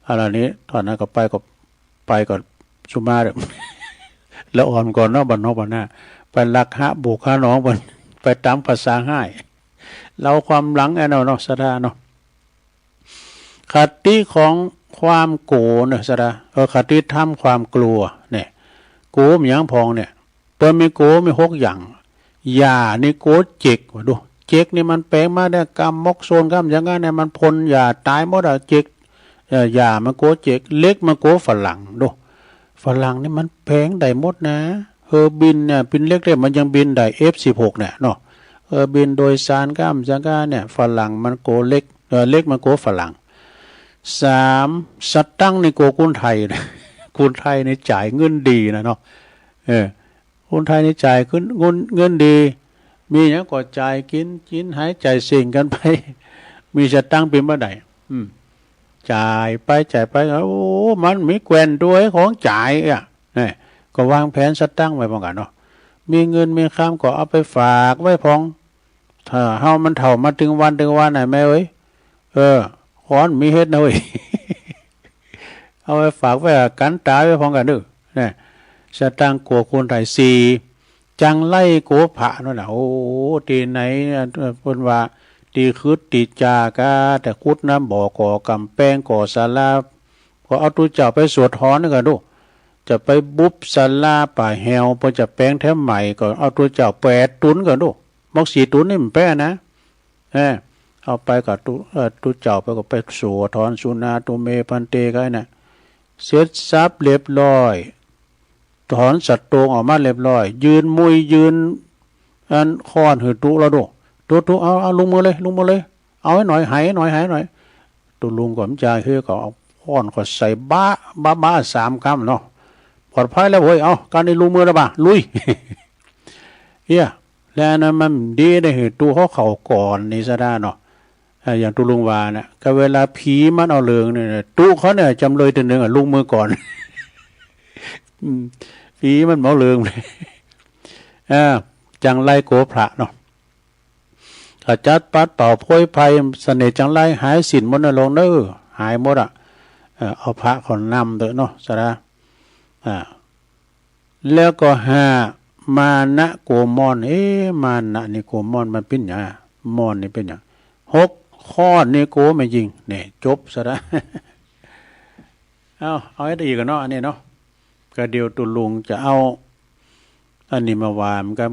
อะไรนี้ตอนนั้นก็ไปก่อนชุมาเด้อ แล้วอ่อนก่อนเนาะบันนอกบันหน้าไปลักหะบุกหาน้องบันไปตามภาษาให้เราความหลังไอ้เนาะสดาเนาะคติของความโกรธเนี่ยสดาคติทำความกลัวเนี่ยโกรธมีอย่างพองเนี่ยเปิดมีโกรธมี6อย่างยานี่โกรธเจกว่าดูเจกนี่มันแปลงมาได้กรรมมกโซนกรรมอย่างนั้นเนี่ยมันพลยาตายหมดอ่ะเจกยามันโกรธเจกเล็กมันโกรธฝรั่งดูฝรั่งนี่มันแพงได้หมดนะบินเนี่ยบินเล็กได้มันยังบินได้ F16 เนี่ยเนาะบินโดยสารข้ามจักรเนี่ยฝรั่งมันโกเล็กเล็กมันโกฝรั่ง3สตังค์ในโกคนไทยนะคนไทยในจ่ายเงินดีนะเนาะคนไทยในจ่ายขึ้นเงินดีมีอย่างก็จ่ายกินหายใจเสี่งกันไปมีสตังค์เป็นเมื่อใดจ่ายไปโอ้มันมีแกวนด้วยของจ่ายอ่ะนี่ก็วางแผนสตังค์ไว้พองกันเนาะมีเงินมีข้ามก็เอาไปฝากไว้พองถ้าเฮามันเฒ่ามาถึงวันไหนแม่เอ้ยขอนมีเฮ็ดนะเว้ย เอาไปฝากไว้กันตายไว้พองกันเด้อนี่สตังค์กัวคนไทย4จังไล่โกผะนั่นน่ะโอ้ตีไหนเพิ่นว่าตีคืดตีจากาแต่คุดน้ำบ่อก่อกำแป้งก่อศาลาก็เอาตัวเจ้าไปสวดถอนนึกกันดูจะไปบุบศาลาป่าแฮวพอจะแป้งแถมใหม่ก็เอาตัวเจ้า8ตุนกันดูมอก4ตุนนี่มันแป้นะเอาไปกับตัวเจ้าไปก็ไปสวดถอนสุนาตุเมพันเตกันน่ะเสร็จสับเรียบร้อยถอนสัตว์ตรงออกมาเรียบร้อยยืนมุยยืนอันค้อนหือตุแล้วดูตัวเอาลุงมือเลยเอาให้หน่อยหายหน่อยตัวลุงก็มจ่ายคือก็เอาค้อนก็ใส่บ้า3คำเนาะปลอดภัยแล้วเว้ยเอาการนี้ลุงมือแล้วป่ะลุย เฮียแล้วนั้นมันดีได้หือตัวเขาก่อนนี่ซะได้เนาะ อย่างตุลุงวานะก็เวลาผีมันเอาเลืองเนี่ยตุเขาเนี่ยจำเลยตัวหนึ่งลุงมือก่อนผีมันเมาเลืองเลยจังไรโกพระเนาะถ้าจัดปัดเป่าโพยไพ่เสน่ห์จังไรหายสินมดลงเด้อหายหมดเอาพระขอนนำเด้อเนาะสระแล้วก็มานะโกมอนมานะนี่โกมอนมันเป็นหยังมอนนี่เป็นหยัง6 ข้อนี่โกไม่จริงเนี่ยจบซะละเอาให้ได้อีกกันเนาะอันนี้เนาะก็เดียวตุลุงจะเอาอันนี้มาวามกัน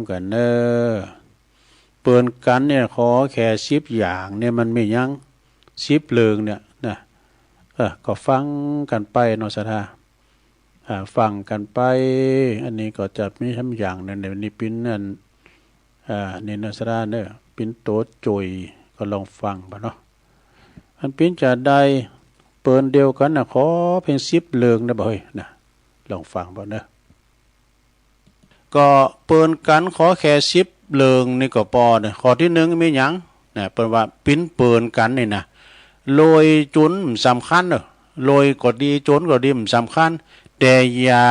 เปิ่นกันเนี่ยขอแค่10อย่างเนี่ยมันไม่ยัง10เลิงเนี่ยนะก็ฟังกันไปเนาะสถาฟังกันไปอันนี้ก็จะมีทำอย่างนั่นเดี๋ยวนี้ปิ้นนั่นนี่เนาะสถาเนี่ยปิ้นโตจุยก็ลองฟังบ่เนาะอันปิ้นจะได้เปิ่นเดียวกันนะขอเพียง10เลิงนะบ่เฮ้ยนะลองฟังบ่เนาะก็เปิ่นกันขอแค่10เลิงนี่ก็พอเนี่ยข้อที่1มีหยังนะเปิ้นว่าปิ้นเปิ่นกันนี่นะโลยจุนสำคัญเด้อโลยก็ดีจนก็ดีสำคัญแต่อย่า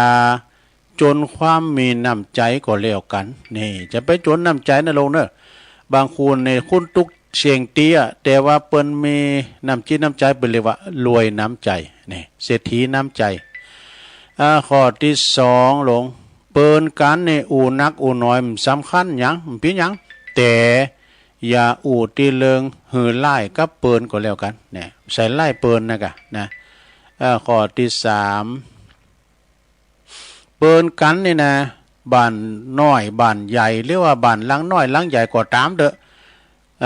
จนความมีน้ำใจก็แล้วกันนี่จะไปจนน้ำใจนะลงเนอะบางคนในคุณตุกเสียงเตี้ยแต่ว่าเปิ้นมีน้ำจิตน้ำใจเป็นเรียกว่ารวยน้ำใจนี่เศรษฐีน้ำใจข้อที่2ลงเปิ้นกันในอูนักอูน้อยสำคัญหยังเป็นหยังแต่อย่าอูตีเลิงหือไล่กับเปิ้นก็แล้วกันเนี่ยใส่ไล่เปิ้นนะกะนะข้อที่3เปิ้นกันนี่นะบ้านน้อยบ้านใหญ่หรือว่าบ้านหลังน้อยหลังใหญ่ก็ตามเด้อ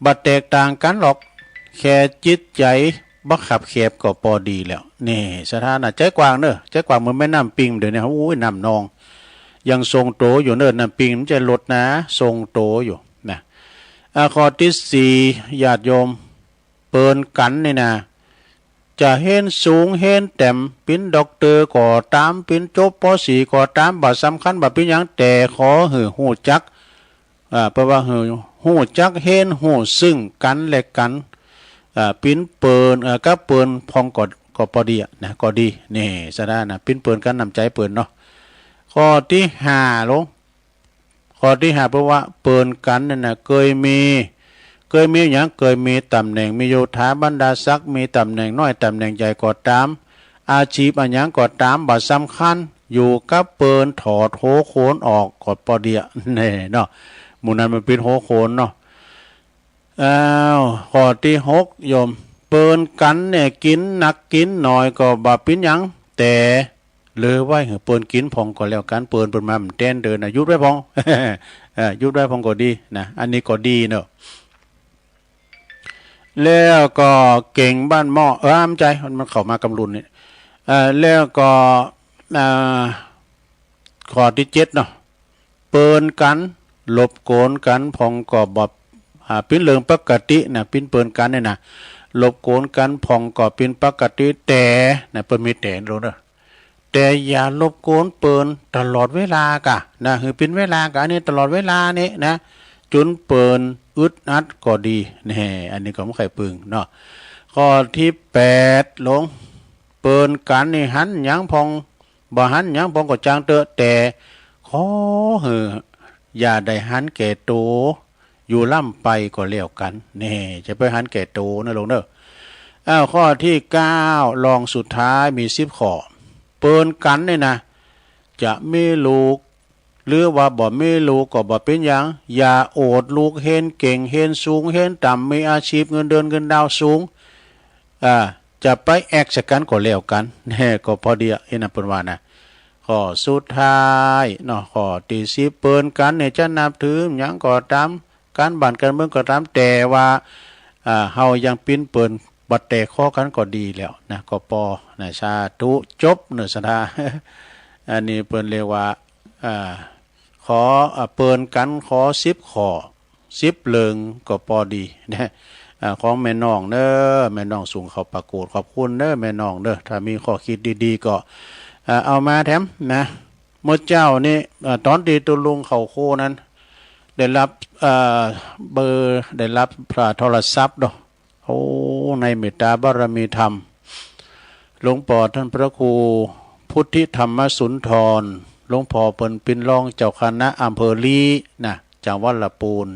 บัดแตกต่างกันหรอกแค่จิตใจบักขับแคบก็พอดีแล้วนี่สถานะใจกว้างเด้อใจกว้างมันไม่น้ำปิงเดี๋ยวนี้โอ้ยน้ำนองยังทรงโตอยู่เด้อน้ำปิงมันจะลดนะทรงโตอยู่นะข้อที่4ญาติโยมเปิ้นกันนี่นะจะเห็นสูงเห็นแต้มเป็นด็อกเตอร์ก็ตามเป็นจบป.4ก็ตามบ่สำคัญบ่เป็นหยังแต่ขอหือฮู้จักเพราะว่าหือฮู้จักเห็นฮู้ซึ่งกันและกันปิ้นเปิ้นกับเปิ้นพองก็พอดีนะก็ดีนี่ซะได้นะปิ้นเปิ้นกันนำใจเปิ้นเนาะข้อที่5ลงข้อที่5เพราะว่าเปิ้นกันนั่นน่ะเคยมีอย่างเคยมีตำแหน่งมีโยธาบรรดาศักดิ์มีตำแหน่งน้อยตำแหน่งใหญ่ก็ตามอาชีพอันหยังก็ตามบ่สำคัญอยู่กับเปิ้นถอดโหโขนออกก็พอดีแน่เนาะหมู่นั้นมันเป็นโหโขนเนาะข้อที่6โยมเปิ้นกันเนี่ยกินหนักกินหน่อยก็บ่เป็นหยังแต่เหลือไว้ให้เปิ้นกินพองก็แล้วกันเปิ้นมามันแต้นเดินยุดไว้พอง ยุดไว้พองก็ดีนะอันนี้ก็ดีเนาะแล้วก็เก่งบ้านหม้ออ้ามใจมันเข้ามากำลุนนี่แล้วก็ข้อที่7เนาะเปิ้นกันหลบโกนกันพองก็บ่เป็นเรื่องปกตินะเป็นเปิ้นกันนี่นะหลบโกนกันพองก็เป็นปกติแต่นะเปิ้นมีแต่รู้เด้อแต่อย่าลบโกนเปิ้นตลอดเวลากะนะคือเป็นเวลากะอันนี้ตลอดเวลานี่นะจนเปิ้นอึดอัดก็ดีนี่อันนี้ก็ไม่เคยปึงเนาะข้อที่8ลงเปิ้นกันนี่หันหยังพองบ่หันหยังพองก็จางเตอะแต่ขออย่าได้หันแก่โตอยู่ล่ำไปก็แล้วกันนี่จะไปหันแก่โตนะลงเด้อข้อที่9ลองสุดท้ายมี10ข้อเปิ้นกันนี่นะจะมีลูกหรือว่าบ่มีลูกก็บ่เป็นหยังอย่าโอดลูกเห็นเก่งเห็นสูงเห็นต่ำมีอาชีพเงินเดือนเงินดาวสูงจะไปแอกสักกันก็แล้วกันแน่ก็พอดีเห็นนะเปิ้นว่านะข้อสุดท้ายเนาะข้อที่10เปิ้นกันเนี่ยจะนับถือหยังก็ตามการบ้านการเมืองก็ตามแต่ว่าเฮายังปิ้นเปิ้นบ่แตกข้อกันก็ดีแล้วนะก็พอนะสาธุจบเนื้อสถา อันนี้เปิ้นเรียกว่าขอเปิ้นกันขอ10ข้อ10เลิงก็พอดีนะของแม่น้องเด้อแม่น้องสูงเขาประกวดขอบคุณเด้อแม่น้องเด้อถ้ามีข้อคิดดีๆก็เอามาแถมนะเมื่อเจ้านี่ตอนที่ตุลุงเขาโคนั้นได้ ได้รับเบอร์ได้รับพระโทรศัพท์เนาะโอ้ในเมตตาบารมีธรรมหลวงพ่อท่านพระครูพุทธิธรรมสุนทรหลวงพ่อเปิ้นเป็นรองเจ้าคณะอำเภอลีนะจังหวัดลำพูน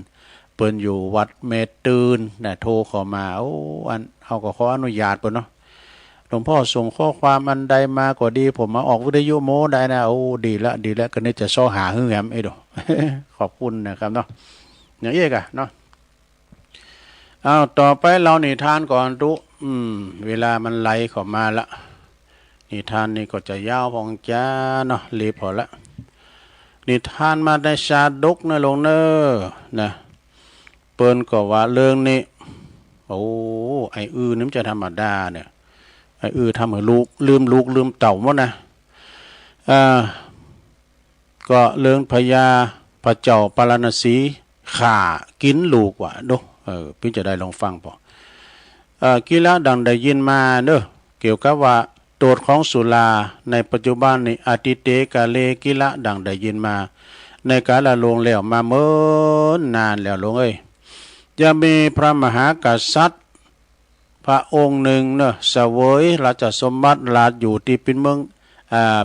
เปิ้นอยู่วัดเมตตืนนะโทรเข้ามาโอ้อันเอาก็ขออนุญาตเปิ้นเนาะหลวงพ่อส่งข้อความอันใดมาก็ดีผมมาออกวิทยุโมได้นะโอ้ดีละก็นี่จะซ้อหาฮื้อแหมไอ้ดอก ขอบคุณนะครับเนาะอย่างเอกอะเนาะเอาต่อไปเรานิทานก่อนทุเวลามันไหลเข้ามาละนิทานนี่ก็จะยาวพองจ้าเนาะรีบพอละนิทานมาในชาดกนะลงเนอนะเปิ้นก็ว่าเรื่องนี้โอ้ไอ้นี่มันจะธรรมดาเนี่ยไอ้ทำให้ลูกลืมเต่าหมดนะก็เรื่องพญาพระเจ้าปารณสีข่ากินลูกว่ะดูพี่จะได้ลองฟังป่ะกีฬาดังได้ยินมาเด้อเกี่ยวกับว่าโทษของสุราในปัจจุบันนี้อติเตกาเลกีฬาดังได้ยินมาในกาลลงแล้วมาเมื่อนานแล้วลงจะมีพระมหากษัตริย์พระองค์หนึ่งเนอะเสวยราชสมบัติราชอยู่ที่เป็นเมือง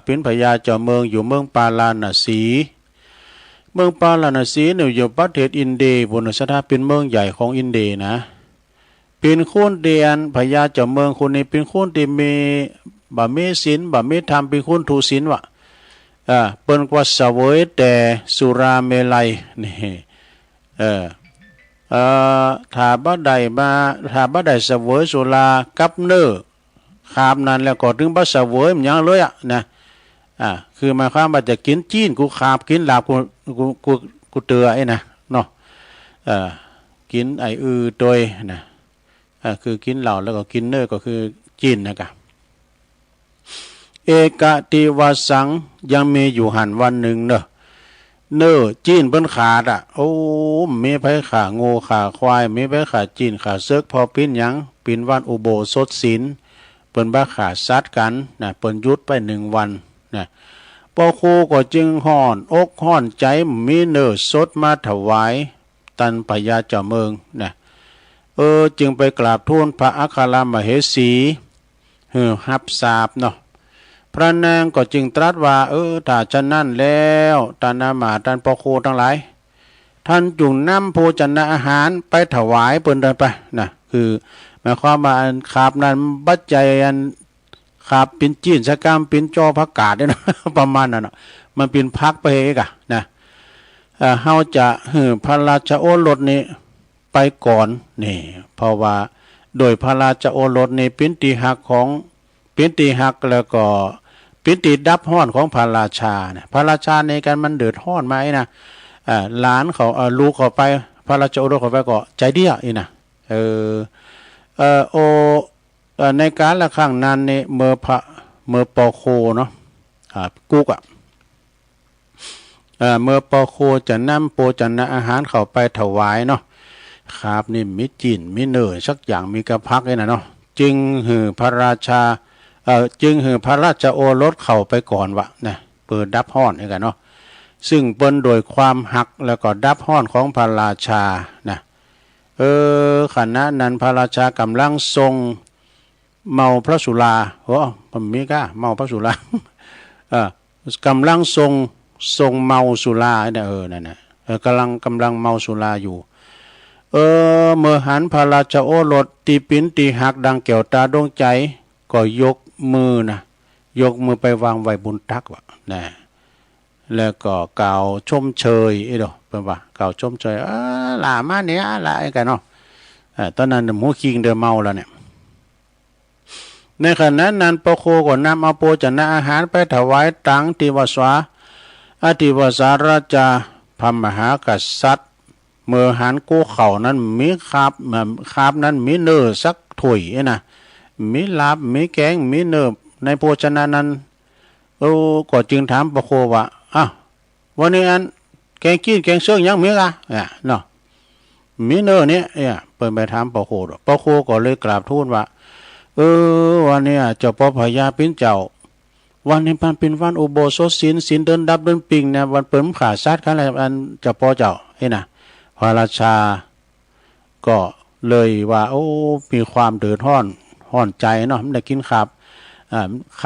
เป็นพญาเจ้าเมืองอยู่เมืองปาลาณสีเมืองปาลาณสีเนี่ยอยู่ประเทศอินเดียบนสถานเป็นเมืองใหญ่ของอินเดียนะเป็นคนเดียนพญาเจ้าเมืองคนนี้เป็นคนที่มีบะมีศีลบะมีธรรมเป็นคนถูศีลวะเปิ้นกว่าเสวยแต่สุราเมลัยนี่ถ้าบ่ได้เสวยสุรากับเนื้อคาบนั้นแล้วก็ถึงบ่เสวยมันยังเลยนะคือหมายความว่าจะกินจีนกูคาบกินลาบกูเตือไอ้นะเนาะกินไอ้โดยนะคือกินเหล้าแล้วก็กินเนื้อก็คือจีนนะครับเอกติวสังยังมีอยู่หันวันหนึ่งเนอจีนเปิ้นขาดโอ้มีไผขาโง่ขาควายมีไผขาจีนขาเซึกพอปิ้นหยังปิ้นวันอุโบสถศีลเปิ้นบ่ขาซัดกันนะเปิ้นยุดไป1 วันนะพอครูก็จึงฮ้อนอกฮ้อนใจมีเนื้อสดมาถวายตันพญาเจ้าเมืองนะจึงไปกราบทูลพระอัครมเหสีรับทราบเนาะพระนางก็จึงตรัสว่าถ้าฉะนั้นแล้วท่านอามาตย์ท่านพ่อครูทั้งหลายท่านจุงนำโภชนะอาหารไปถวายเปิ้นเดินไปนะคือหมายความว่าขาบนั้นบัจจัยอันขาบเป็นจีนสกรรมเป็นจอผักกาดเนี่ยนะ ประมาณนั้นนะมันเป็นพักไปเองนะเฮาจะพระราชโอรสนี้ไปก่อนนี่เพราะว่าโดยพระราชโอรสนี้เป็นตีหักของเป็นตีหักแล้วก็เป็นตีดับห้อนของพระราชาเนี่ยพระราชาในการมันเดือดห้อนมาไอ้นะหลานเขาลูกเขาไปพระราชโอรสเขาไปก็ใจเดียวอีนะในการละครั้งนั้นเนี่ยเมื่อปอโคเนาะกุกเมื่อปอโคจะนำโภชนะอาหารเข้าไปถวายเนาะครับนี่มีจีนมีเนื้อสักอย่างมีกระพักไอ้นะเนาะจึงพระราชาจึงพระราชโอรสเข้าไปก่อนวะนะเปิดดับห้อนให้กันเนาะซึ่งเปิ้นโดยความหักแล้วก็ดับห้อนของพระราชานะขณะนั้นพระราชากำลังทรงเมาพระสุราผมมีก้าเมาพระสุรากำลังทรงเมาสุราเนี่ยนั่นนะกำลังเมาสุราอยู่เมื่อหันพระราชโอรสตีปินตีหักดังแก้วตาดวงใจก็ยกมือไปวางไว้บนตักวะนะแล้วก็กล่าวชมเชยเป็นว่ากล่าวชมเชยหลามาเนี่ยหลาไอ้กันเนาะตอนนั้นหมูคิงเดิมเมาแล้วเนี่ยในขณะนั้นพระโคก็นำเอาโภชนะอาหารไปถวายตังติวสวาอธิวสาราชาพระมหากษัตริย์เมื่อหันกู้เข่านั้นมีคาบนั้นมีเนื้อสักถ้วยนะมีลาบมีแกงมีเนื้อในโภชนะนั้นก็จึงถามพระโคว่าวันนี้อันแกงกินแกงเสื้อยังมีกะเนาะมีเนื้อเนี่ยเปิดไปถามพระโคก็เลยกราบทูลว่าวันนี้เจ้าพ่อพญาปิ้นเจ้าวันนี้มันเป็นวันอุโบสถศีลเดินดับเดินปิงเนี่ยวันเปิ่มขาซัดกันอะไรอันเจ้าพ่อเจ้านะ พระราชาก็เลยว่าโอ้มีความเดือดร้อนใจเนาะมันได้กินข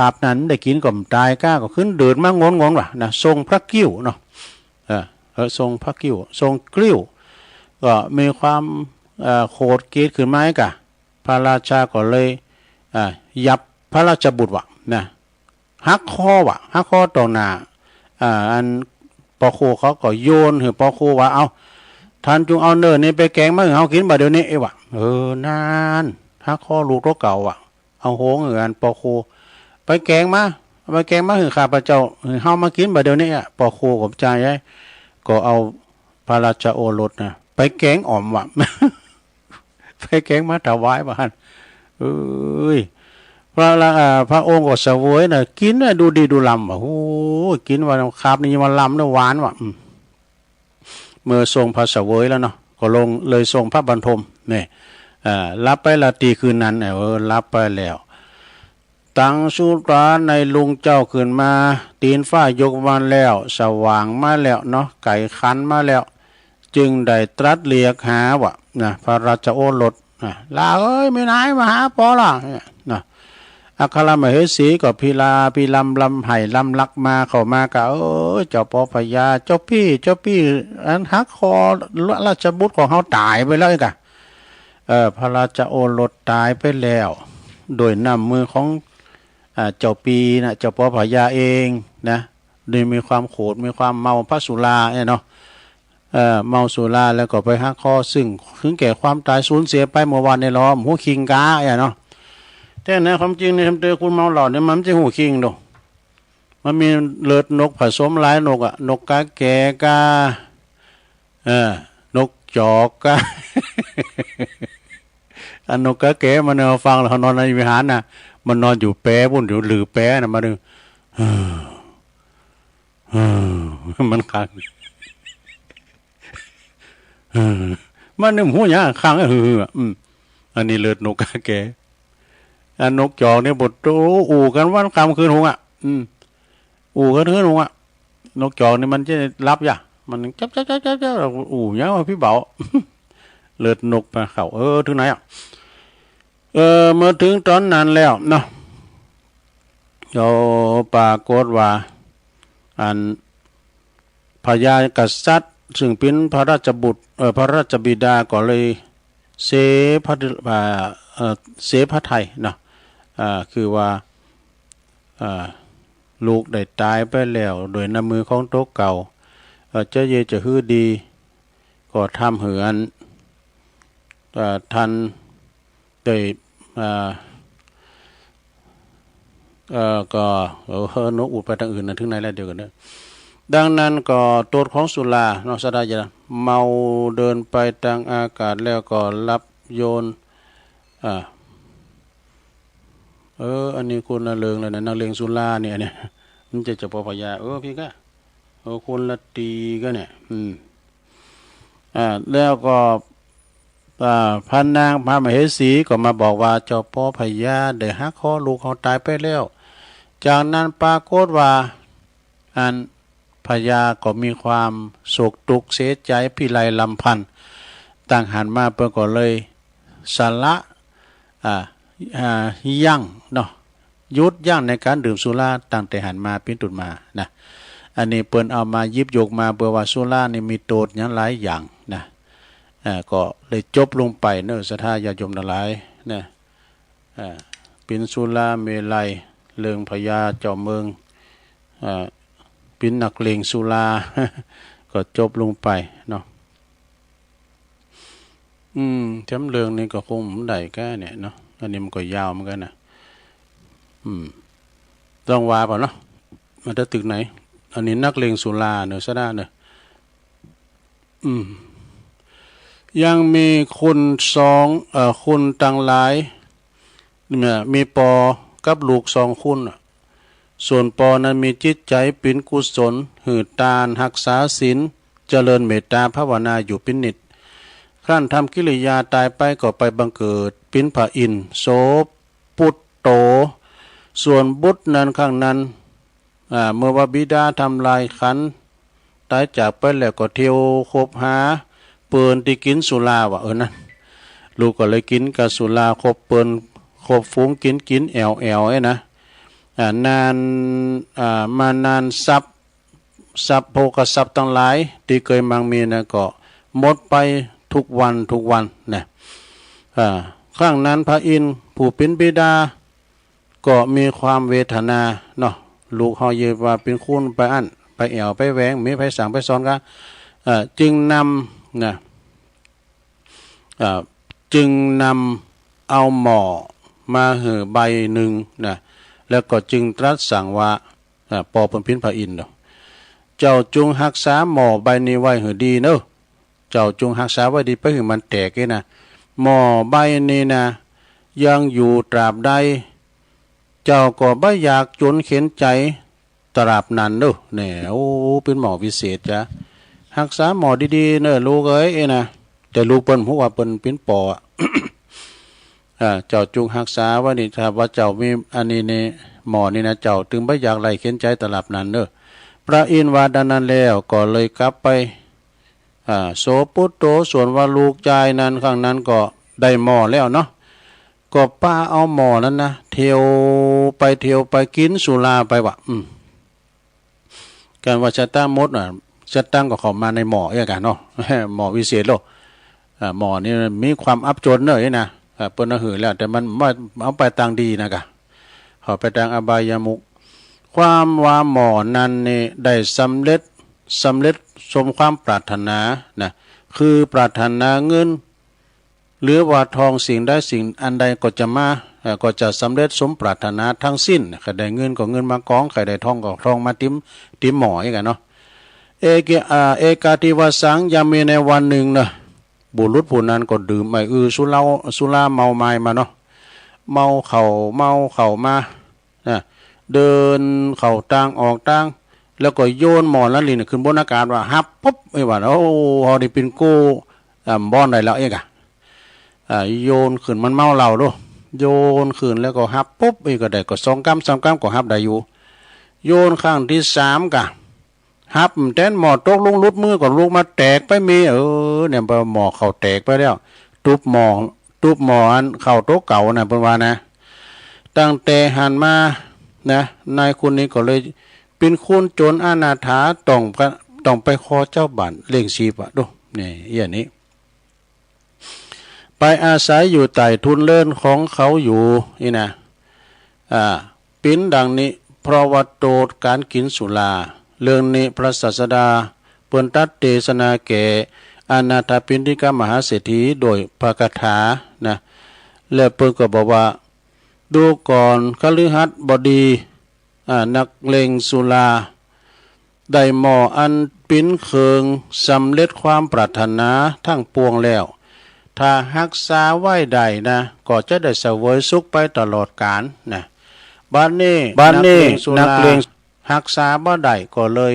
าบนั้นได้กินก็ตายก้าก็ขึ้นเดือดมางนว่ะนะทรงพระกิ้วเนาะทรงพระกิ้วทรงกลิ้วก็มีความโกรธเกลียดขึ้นมาไอ้กะพระราชาก็เลยยับพระราชบุตรว่ะนะฮักคอต่อหน้าอันปอโคเขาก็โยนหือปอโคว่าเอาท่านจงเอาเนื้อนี่ไปแกงมาให้เฮากินบ่เดี๋ยวนี้ไอ้ว่ะนานฮักคอลูกตัวเก่าว่ะเอาโหงอันปอโคไปแกงมาหือข้าพเจ้าเฮามากินบ่เดี๋ยวนี้อ่ะปอโคกับใจไอ้ก็เอาพระราชโอรสนะไปแกงอ่อมว่ะ ไปแกงมาถวายบ้านพระองค์ก็เสวยน่ะกินน่ะดูดีดูลำว่ะโอ้กินว่าครับนี่มันลำน่ะหวานว่ะเมื่อทรงพระเสวยแล้วเนาะก็ลงเลยทรงพระบรรทมนี่รับไปละตีคืนนั้นรับไปแล้วตั้งสุราในลุงเจ้าขึ้นมาตีนฟ้ายกมาแล้วสว่างมาแล้วเนาะไก่คันมาแล้วจึงได้ตรัสเรียกหาว่ะนะพระราชโอรสลาไม่นายมาหาปอล่ะนะอัครมเหสีก็พิลำไห่ลำลักมาเข้ามากะเจ้าปอพญาเจ้าพี่อันฮักคอราชบุตรของเขาตายไปแล้วกะพระราชโอรสตายไปแล้วโดยนำมือของเจ้าปีนะเจ้าปอพญาเองนะโดยมีความโกรธมีความเมาพระสุราเนี่ยเนาะเมาสุราแล้วก็ไปฮักคอซึ่งถึงแก่ความตายสูญเสียไปเมื่อวานในล้อมหัวคิงกาเนาะแต่ในความจริงในทำเตอคุณเมาหลอดเนี่ยมันไม่ใช่หูคิงดอกมันมีเลือดนกผสมหลายนกนกกาแก่กานกจอกกา อันนกกาแก่มันฟังแล้วนอนในวิหารน่ะมันนอนอยู่แปรบุ่นอยู่หรือแปรน่ะมาดึงมันขังมันนึ่งหัวหยาขังอันนี้เลือดนกกาแก่อันนกจอกเนี่ยบทอู่กันวันคำคืนหงอู่กันคืนหงนกจอกนี่มันจะรับย่ะมันจับอู่เนี่ยพี่เบาเลือดนกมาเขาถึงไหนเมื่อถึงตอนนั้นแล้วเนาะปรากฏว่าอันพญากษัตริย์ซึ่งเป็นพระราชบุตรพระราชบิดาก็เลยเสพระไทยเนาะคือว่าลูกได้ตายไปแล้วโดยน้ำมือของโต๊ะเก่าจะเยจะฮื้อดีก็ทำเหือนทันได้ก็นกอุดไปทางอื่นนะถึงไหนแล้วเดียวกันเนอะดังนั้นก็ตัวของสุรานอกสดาจะเมาเดินไปทางอากาศแล้วก็รับโยนอันนี้คุณละเริงเลยนะนักเลงสุราเนี่ยมันจะปอพยาพี่ก็คนละตีก็เนี่ยแล้วก็พันนางพระมเหสีก็มาบอกว่าเจ้าพ่อพญาได้ฮักคอลูกเขาตายไปแล้วจากนั้นปรากฏว่าอันพญาก็มีความโศกตุกเสียใจพิไรลำพันธ์ต่างหันมาเพื่อก็เลยสละยั่งเนาะยุดยั่งในการดื่มสุราตั้งแต่หันมาเป็นต้นมานะอันนี้เปิ้นเอามายิบยกมาเพื่อว่าสุรานี่มีโทษอย่างหลายอย่างนะก็เลยจบลงไปเนอะศรัทธาญาติโยมทั้งหลายนะเป็นสุราเมลัยเลิงพญาเจ้าเมืองเป็นนักเลงสุรา ก็จบลงไปเนาะจำเรื่องนี้ก็คงได้แค่เนี่ยเนาะอันนี้มันก็ยาวเหมือนกันนะต้องว่าเปล่าเนาะมาได้ตึกไหนอันนี้นักเลงสุราเนอะซะได้เนอะยังมีคนคนต่างหลายเนี่ยมีปอกับลูก2คนส่วนปอนั้นมีจิตใจเป็นกุศลหืดตาลรักษาศีลเจริญเมตตาภาวนาอยู่เป็นนิจขั้นทำกิริยาตายไปก็ไปบังเกิดเป็นพระอินทร์โสปุตโตส่วนบุตรนั้นข้างนั้นเมื่อว่าบิดาทำลายขันตายจากไปแล้วก็เที่ยวคบหา เปิ้นที่กินสุราว่ะนั่นลูกก็เลยกินกับสุราครบเปิ้นครบฟุ้งกินแอวไอ้นะนานมานานซับโภกทรัพย์ทั้งหลายที่เคยมั่งมีนะก็หมดไปทุกวันนะครั้งนั้นพระอินทร์ผู้เป็นบิดาก็มีความเวทนาเนาะลูกเฮาเยว่าเป็นคุณไปอั้นไปแอวไปแหวงมีไปสั่งไปสอนก็จึงนำนะจึงนำเอาหม้อมาเห่อใบหนึ่งนะแล้วก็จึงตรัสสั่งว่าปอเป็นพินพระอินทร์เนาะเจ้าจงรักษาหม้อใบนี้ไว้ให้ดีเนอะเจ้าจงรักษาไว้ดีไปให้มันแตกนะหม้อใบนี้นะยังอยู่ตราบใดเจ้าก็บ่อยากจนเข็นใจตราบนั้นเนอะเนี่ยโอ้เป็นหม้อวิเศษจ้ะรักษาหม้อดีๆเนอะลูกเอ้ยนะแต่ลูกเปิ้นฮู้ว่าเปิ้นเป็นปอ เจ้าจงรักษาไว้นี่ถ้าว่าเจ้ามีอันนี้ในหม้อนี่นะเจ้าถึงบ่อยากไล่เข็นใจตราบนั้นเนอะพระอินทร์ว่าดังนั้นแล้วก็เลยกลับไปโสปุตโตส่วนว่าลูกชายนั้นข้างนั้นก็ได้หม้อแล้วเนาะก็ป้าเอาหม้อนั้นนะเที่ยวไปกินสุราไปว่ะการว่าจะตั้งมดจะตั้งก็เข้ามาในหม้อเองกันเนาะ หม้อวิเศษโลหม้อนี่มีความอับจนเนอะนะเปิ้นหือแล้วแต่มันเอาไปต่างดีนะกะเขาไปต่างอบายามุขความว่าหม้อนั้นนี่ได้สำเร็จสมความปรารถนานะคือปรารถนาเงินหรือว่าทองสิ่งใดสิ่งอันใดก็จะมาก็จะสำเร็จสมปรารถนาทั้งสิ้นใครได้เงินก็เงินมากองใครได้ทองก็ทองมาติ้มหมออีกกันเนาะเอกาทิวสังยามมีในวันหนึ่งนะบุรุษผู้นั้นก็ดื่มไปสุราเมาไม้มาเนาะเมาเข่ามาเดินเข่าต่างออกต่างแล้วก็โยนหมอนละลินขึ้นบนอากาศว่าฮับปุ๊บไอ้ว่าโอ้ฮอนี่เป็นโก้บ้อนได้แล้วเองโยนขึ้นมันเมาเหล้าด้วยโยนขึ้นแล้วก็ฮับปุ๊บไอ้ก็ได้ก็2 กำก็ฮับได้อยู่โยนข้างที่3กะฮับแต้นหมอตกลงลุดมือก็ลูกมาแตกไปมีเนี่ยหมอเข่าแตกไปแล้วตุบหมออันเข่าโต๊ะเก่านะเพิ่นว่านะตั้งแต่หันมานะนายคนนี้ก็เลยเป็นคนจนอนาถาต้องไปขอเจ้าบ้านเล่งชีพดูนี่อย่างนี้ไปอาศัยอยู่ใต้ทุนเลื่อนของเขาอยู่นี่นะปิ้นดังนี้เพราะว่าโตดการกินสุราเรื่องนี้พระศาสดาเปิ้นตัดเทศนาแก่อนาถปิณฑิกมหาเศรษฐีโดยพระคาถานะแล้วเปิ้นก็บอกว่าดูก่อนคฤหัสถ์บดีนักเลงสุราได้หม้ออันปิ้นเคืองสำเร็จความปรารถนาทั้งปวงแล้วถ้ารักษาไว้ได้นะก็จะได้เสวยสุขไปตลอดกาลนะบ้านนี้นักเลงรักษาบ่ได้ก็เลย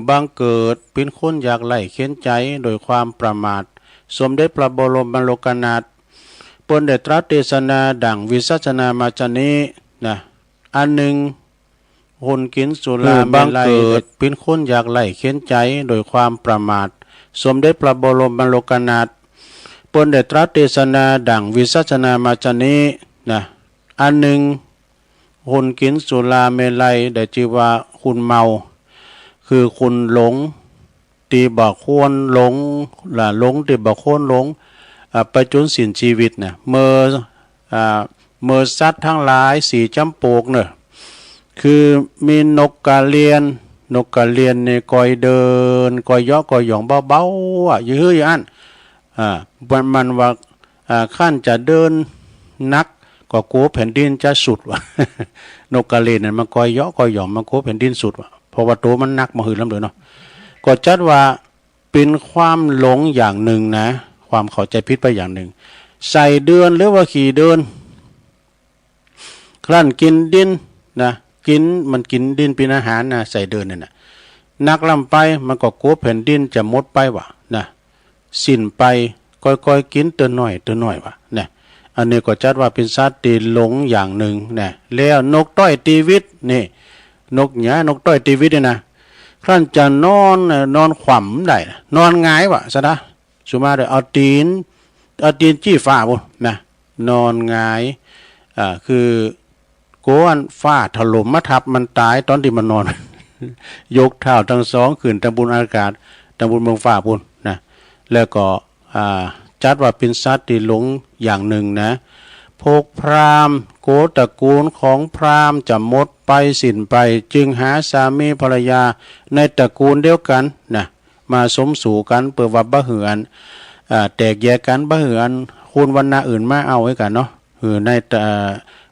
บังเกิดเป็นคนอยากไล่เข็นใจโดยความประมาทสมเด็จพระบรมโลกนาถเปิ้นได้ตรัสเทศนาดังวิสัชนามาจนี้นะอันหนึ่งคนกินสุราบังเกิดเป็นคนอยากไล่เข็นใจโดยความประมาทสมเด็จพระบรมโลกนาถเปิ้นได้ตรัสเทศนาดังวิสัชนามาจนี้นะอันหนึ่งคนกินสุราเมลัยได้ชื่อว่าคุณเมาคือคุณหลงตีบ่ควรหลงหลงตีบ่ควรหลงไปจนสิ้นชีวิตนะเมื่อสัตว์ทั้งหลาย4 จำพวกเนี่ยคือมีนกกาเลียนเนี่ยคอยเดินคอยย่อคอยหย่องเบาๆยื้ออันมันว่าขั้นจะเดินนักก็กลัวแผ่นดินจะสุดว่ะ นกกาเลียนเนี่ยมันคอยย่อคอยหย่องมันกลัวแผ่นดินสุดว่ะเพราะว่าตัวมันนักมาหืนลำเลยเนาะก็จัดว่าเป็นความหลงอย่างหนึ่งนะความเข้าใจผิดไปอย่างหนึ่งใส่เดือนหรือว่าขี่เดินครั้นกินดินนะกินดินเป็นอาหารนะใส่เดินเนี่ยนะนักลำไปมันก็กลัวแผ่นดินจะหมดไปว่ะนะสิ้นไปค่อยๆกินเตือนหน่อยว่ะนะอันนี้ก็จัดว่าเป็นสัตว์ที่หลงอย่างหนึ่งนะแล้วนกต้อยตีวิตนี่นกต้อยตีวิตเนี่ยนะครั้นจะนอนขวำได้นอนหงายวะซะนะ สุมาเด้อเอาตีนจี้ฟ้าพุ่นนะนอนหงายคือโกนฟ้าถล่มมาทับมันตายตอนที่มันนอน ยกเท้าทั้งสองขึ้นตำบุญอากาศตำบุญเมืองฟ้าพุ่นนะแล้วก็จัดว่าเป็นสัตว์ที่หลงอย่างหนึ่งนะพวกพราหมณ์โกตระกูลของพราหมณ์จะหมดไปสิ้นไปจึงหาสามีภรรยาในตระกูลเดียวกันนะมาสมสู่กันเปิดว่าบ่เหือนแตกแยกกันบ่เหือนคุณวรรณะอื่นมาเอาไว้กันเนาะใน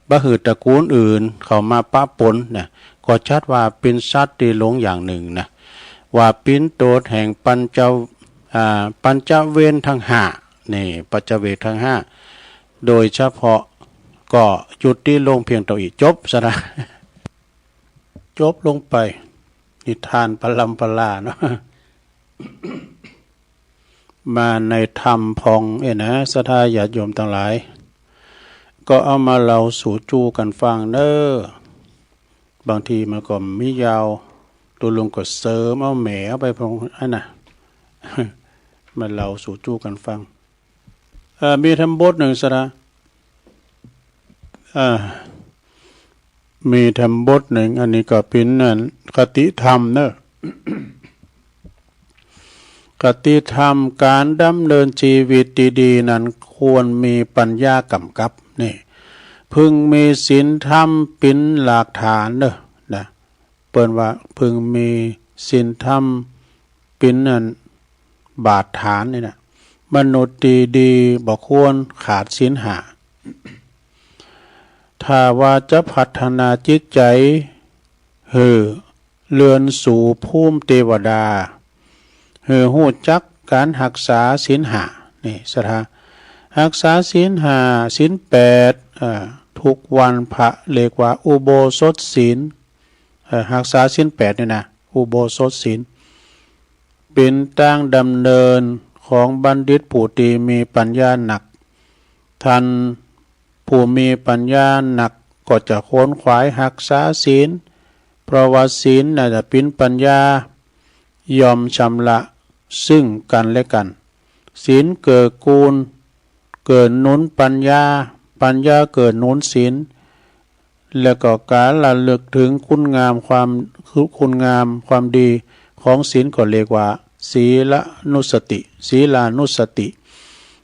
บ่หือตระกูลอื่นเข้ามาปะปนนะก็ชัดว่าเป็นสัตว์ที่หลงอย่างหนึ่งนะว่าปินโตแห่งปัญจเวรทั้งห้านี่ปัญจเวรทั้งห้าโดยเฉพาะก็จุดที่ลงเพียงเท่าอีกจบซะนะจบลงไปนิทานพลัมพลาเนาะ มาในธรรมพองนะศรัทธาญาติโยมทั้งหลายก็เอามาเล่าสู่จูกันฟังเด้อบางทีมันก็มียาวตัวลุงก็เสริมเอาแหมเอาไปพงอันน่ะ มาเล่าสู่จูกันฟังมีธรรมบทหนึ่งซะนะมีธรรมบทหนึ่งอันนี้ก็เป็นคติธรรมเนอะ คติธรรมการดำเนินชีวิตดีๆนั้นควรมีปัญญากำกับนี่พึงมีศีลธรรมเป็นหลักฐานเนอะนะเปิ้นว่าพึงมีศีลธรรมเป็นบาทฐานนี่นะมนุษย์ดีๆบ่ควรขาดศีลห้าถ้าว่าจะพัฒนาจิตใจเลื่อนสู่ภูมิเทวดาฮู้จักการรักษาศีลห้านี่สถารักษาศีลห้าศีลแปดทุกวันพระเรียกว่าอุโบสถศีลรักษาศีลแปดนี่นะอุโบสถศีลเป็นตั้งดำเนินของบัณฑิตผู้ที่มีปัญญาหนักท่านผู้มีปัญญาหนักก็จะค้นขวายรักษาศีลเพราะว่าศีลน่ะจะเป็นปัญญายอมชำระซึ่งกันและกันศีลเกิดกูลเกิดหนุนปัญญาเกิดหนุนศีลแล้วก็การระลึกถึงคุณงามความดีของศีลก็เรียกว่าศีลานุสติ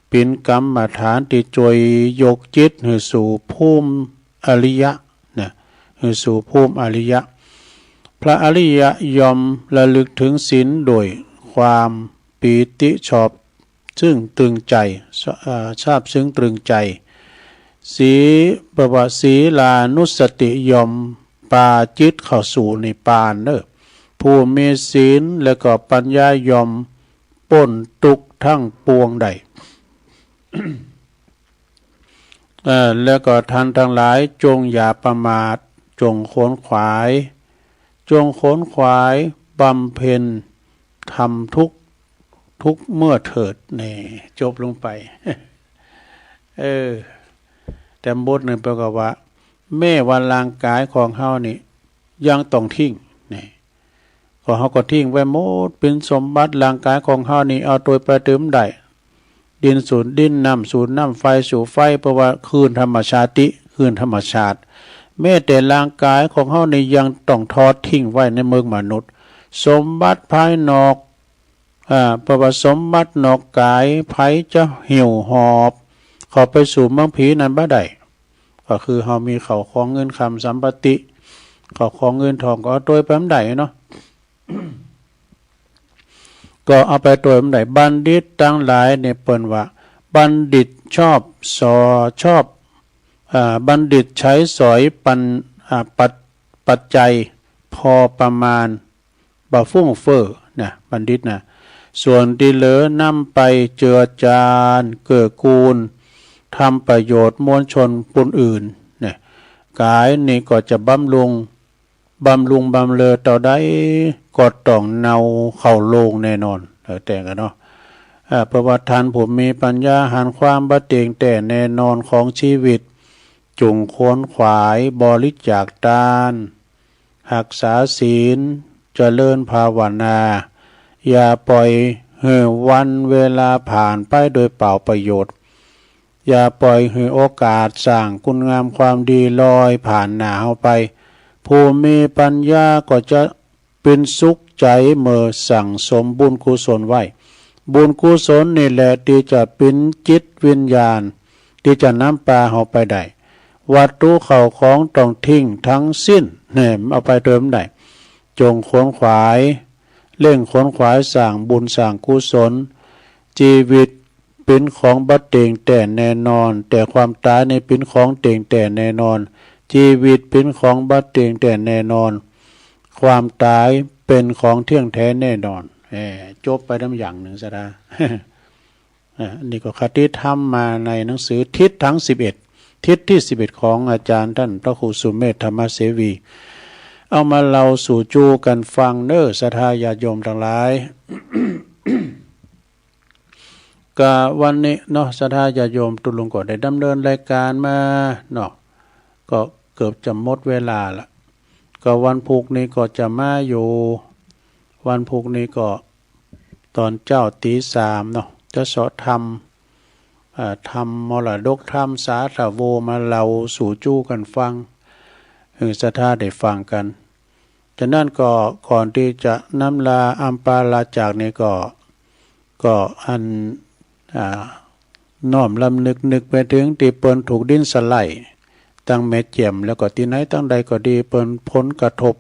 เป็นกรรมฐานที่ช่วยยกจิตให้สู่ภูมิอริยะนะให้สู่ภูมิอริยะพระอริยะยอมระลึกถึงศีลโดยความปีติชอบซึ่งตรึงใจชาบซึ้งตรึงใจศีลานุสติยอมปาจิตเข้าสู่นิพพานเด้อผู้มีศีลแล้วก็ปัญญายอมพ้นทุกข์ทั้งปวงใด แล้วก็ท่านทั้งหลายจงอย่าประมาทจงขวนขวายบำเพ็ญทำทุกเมื่อเถิดนี่จบลงไป แต่บทหนึ่งแปลว่าแม่วันร่างกายของเฮานี่ยังต้องทิ้งนี่ของเฮาก็ทิ้งไว้หมดเป็นสมบัติร่างกายของเฮานี่เอาตัวไปเติมได้ดินสูญดินน้ำสูญน้ำไฟสู่ไฟเพราะว่าคืนธรรมชาติแม้แต่ร่างกายของเฮานี่ยังต้องทอดทิ้งไว้ในเมืองมนุษย์สมบัติภายนอกเพราะว่าสมบัตินอกกายไผจะหิวหอบเข้าไปสู่เมืองผีนั้นบ่ได้ก็คือเฮามีเข้าของเงินคำสัมปติเข้าของเงินทองก็เอาตัวไปได้เนาะ ก็เอาไปตัวได้บัณฑิตทั้งหลายเนี่ยเปิ้นว่าบัณฑิตชอบบัณฑิตใช้สอยปัจจัยพอประมาณบ่ฟุ่งเฟ้อนะบัณฑิตนะส่วนที่เหลือนำไปเจือจานเกื้อกูลทำประโยชน์มวลชนคนอื่นเนี่ยกายนี่ก็จะบำรุงเลอต่อได้ก็ต้องเนาเข้าโลงแน่นอนแต่กันเนาะเพราะว่าท่านผู้มีปัญญาหันความบะเตียงแต่แน่นอนของชีวิตจงค้นขวายบริจาคทานรักษาศีลเจริญภาวนาอย่าปล่อย วันเวลาผ่านไปโดยเปล่าประโยชน์อย่าปล่อยให้โอกาสสร้างคุณงามความดีลอยผ่านหน้าเฮาไปผู้มีปัญญาก็จะเป็นสุขใจเมื่อสั่งสมบุญกุศลไว้บุญกุศลนี่แหละที่จะเป็นจิตวิญญาณที่จะนำพาเฮาไปได้วัตถุเข้าของต้องทิ้งทั้งสิ้นเนี่ยเอาไปเติมได้จงขวนขวายเร่งขวนขวายสร้างบุญสร้างกุศลชีวิตเป็นของบัดเต็งแต่แน่นอนแต่ความตายในเป็นของเต็งแต่แน่นอนชีวิตเป็นของบัดเต็งแต่แน่นอนความตายเป็นของเที่ยงแท้แน่นอนจบไปทั้งอย่างหนึ่งซะนะ นี่ก็คติธรรมมาในหนังสือทิศทั้ง11ทิศที่11ของอาจารย์ท่านพระครูสุเมธธรรมเสวีเอามาเล่าสู่จูกันฟังเน้อศรัทธาญาติโยมทั้งหลาย ก็วันนี้เนาะศรัทธาญาติโยมตุลุงก็ได้ดำเนินรายการมาเนาะก็เกือบจะหมดเวลาละก็วันพุธนี้ก็จะมาอยู่วันพุธนี้ก็ตอนเจ้าตี3เนาะจะสอนทำมรดกธรรมสาธโวมาเล่าสู่จู้กันฟังศรัทธาได้ฟังกันฉะนั้นก็ก่อนที่จะน้ำลาอัมปาลาจากนี้ก็อันน้อมลำนึกไปถึงที่เปิ้นถูกดินสไลด์ตั้งแม่เจียมแล้วก็ที่ไหนตั้งใดก็ดีเปิ้นพ้นกระทบ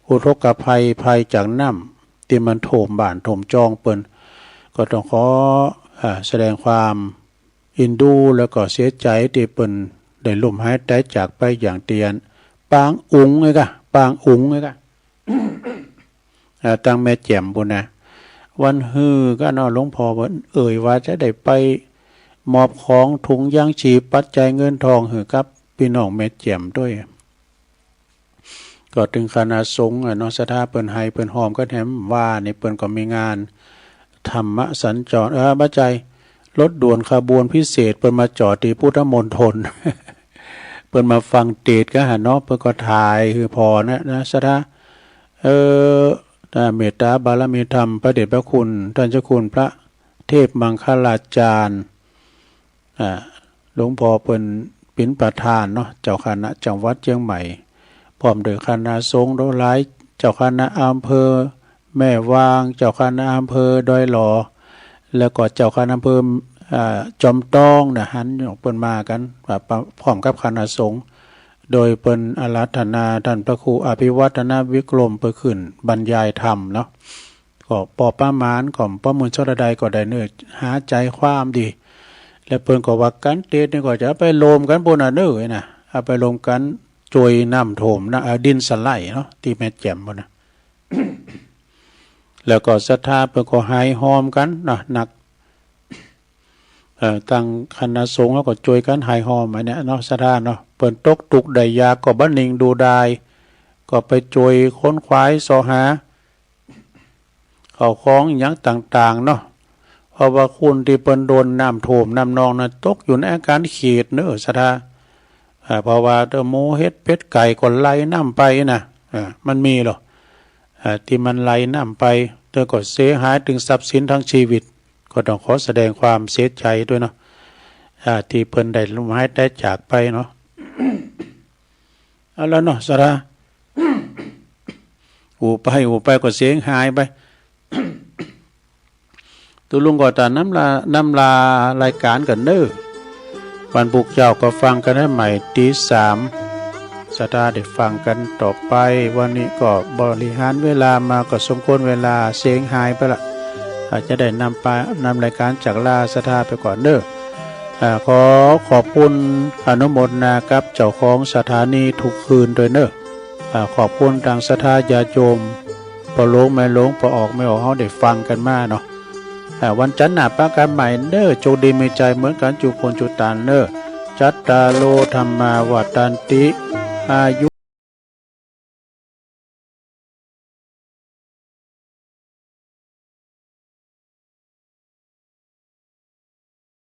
อุทกภัยจากน้ำที่มันโถมบ้านโถมจองเปิ้นก็ต้องขอแสดงความอินดูแล้วก็เสียใจที่เปิ้นได้ล่มหายใจจากไปอย่างเตียนปางอุ๋งไงกะปางอุ๋งไงกะ ตั้งแม่เจียมบุญนะวันฮือก็นอหลวงพ่อเอ่ยว่าจะได้ไปมอบของถุงยางชีพปัจจัยเงินทองหือกับพี่น้องแม่เจียมด้วยก็ถึงคณะสงฆ์เนาะศรัทธาเปิ้นให้เปิ้นหอมก็แถมว่าในเปิ้นก็มีงานธรรมสัญจรบัจจัยรถด่วนขบวนพิเศษเปิ้นมาจอดที่พุทธมณฑล เปิ้นมาฟังเทศน์ก็หาเนาะเปิ้นก็ถ่ายคือพอนะศรัทธาเมตตาบารมีธรรมพระเดชพระคุณท่านเจ้าคุณพระเทพมังคลาจารย์หลวงพ่อเป็นปิ่นประธานเนาะเจ้าคณะจังหวัดเชียงใหม่พร้อมด้วยคณะสงฆ์หลายเจ้าคณะอำเภอแม่วางเจ้าคณะอำเภอดอยหลอแล้วก็เจ้าคณะอำเภอจอมต้องนะหันเปิ้นมากันพร้อมกับคณะสงฆ์โดยเปิ้นอาราธนาท่านพระครูอภิวัฒนวิกรมเพื่อขึ้นบรรยายธรรมเนาะก็ปอประมาณของประมวลชนใดก็ได้เนื้อหาใจความดีและเปิ้นก็ว่ากันเทศนี่ก็จะไปโลมกันบนเนื้อนะเอาไปโลมกันจวยน้ำโถมนะดินสไลด์เนาะที่แม่แจ่มบนนะ แล้วก็ศรัทธาเปิ้นก็หายหอมกันนะหนักตั้งคณะสงฆ์แล้วก็จวยกันหายหอมอันเนี้ยเนาะศรัทธาเนาะเปิ้นตกตุกได้ยาก็บัดนิงดูได้ก็ไปจวยค้นควายสอหาเข้าของอย่างต่างๆเนาะเพราะว่าคุณที่เปิ้นโดนน้ำโถมน้ำนองนะตกอยู่ในอาการเขตเนอะศรัทธาเพราะว่าหมูเฮ็ดเป็ดไก่ก็ไหลน้ำไปนะมันมีหรอที่มันไหลน้ำไปเธอก็เสียหายถึงทรัพย์สินทั้งชีวิตก็ต้องขอแสดงความเสียใจด้วยเนาะที่เพิ่นได้ล้มหายใจจากไปเนาะ เอาแล้วเนาะศรัทธา อูไปก็เสียหายไป ตุลุงก็ตาน้ำลารายการกันเด้อวันบุกเจ้าก็ฟังกันได้ใหม่ตี 3ศรัทธาได้ฟังกันต่อไปวันนี้ก็บริหารเวลามาก็สมควรเวลาเสียงหายไปละอาจจะได้นำรายการจากลาศรัทธาไปก่อนเด้อขอบคุณอนุโมทนากับเจ้าของสถานีทุกคืนโดยเนอะขอบคุณทางศรัทธาญาติโยมพอลงไม่ลงพอออกไม่ออกเขาได้ฟังกันมาเนาะวันจันทร์หน้าปากันใหม่เนอะโชคดีมีใจเหมือนกันจุพลจุตานเนอะจัตตาโลธรรมาวัฏันติอายุ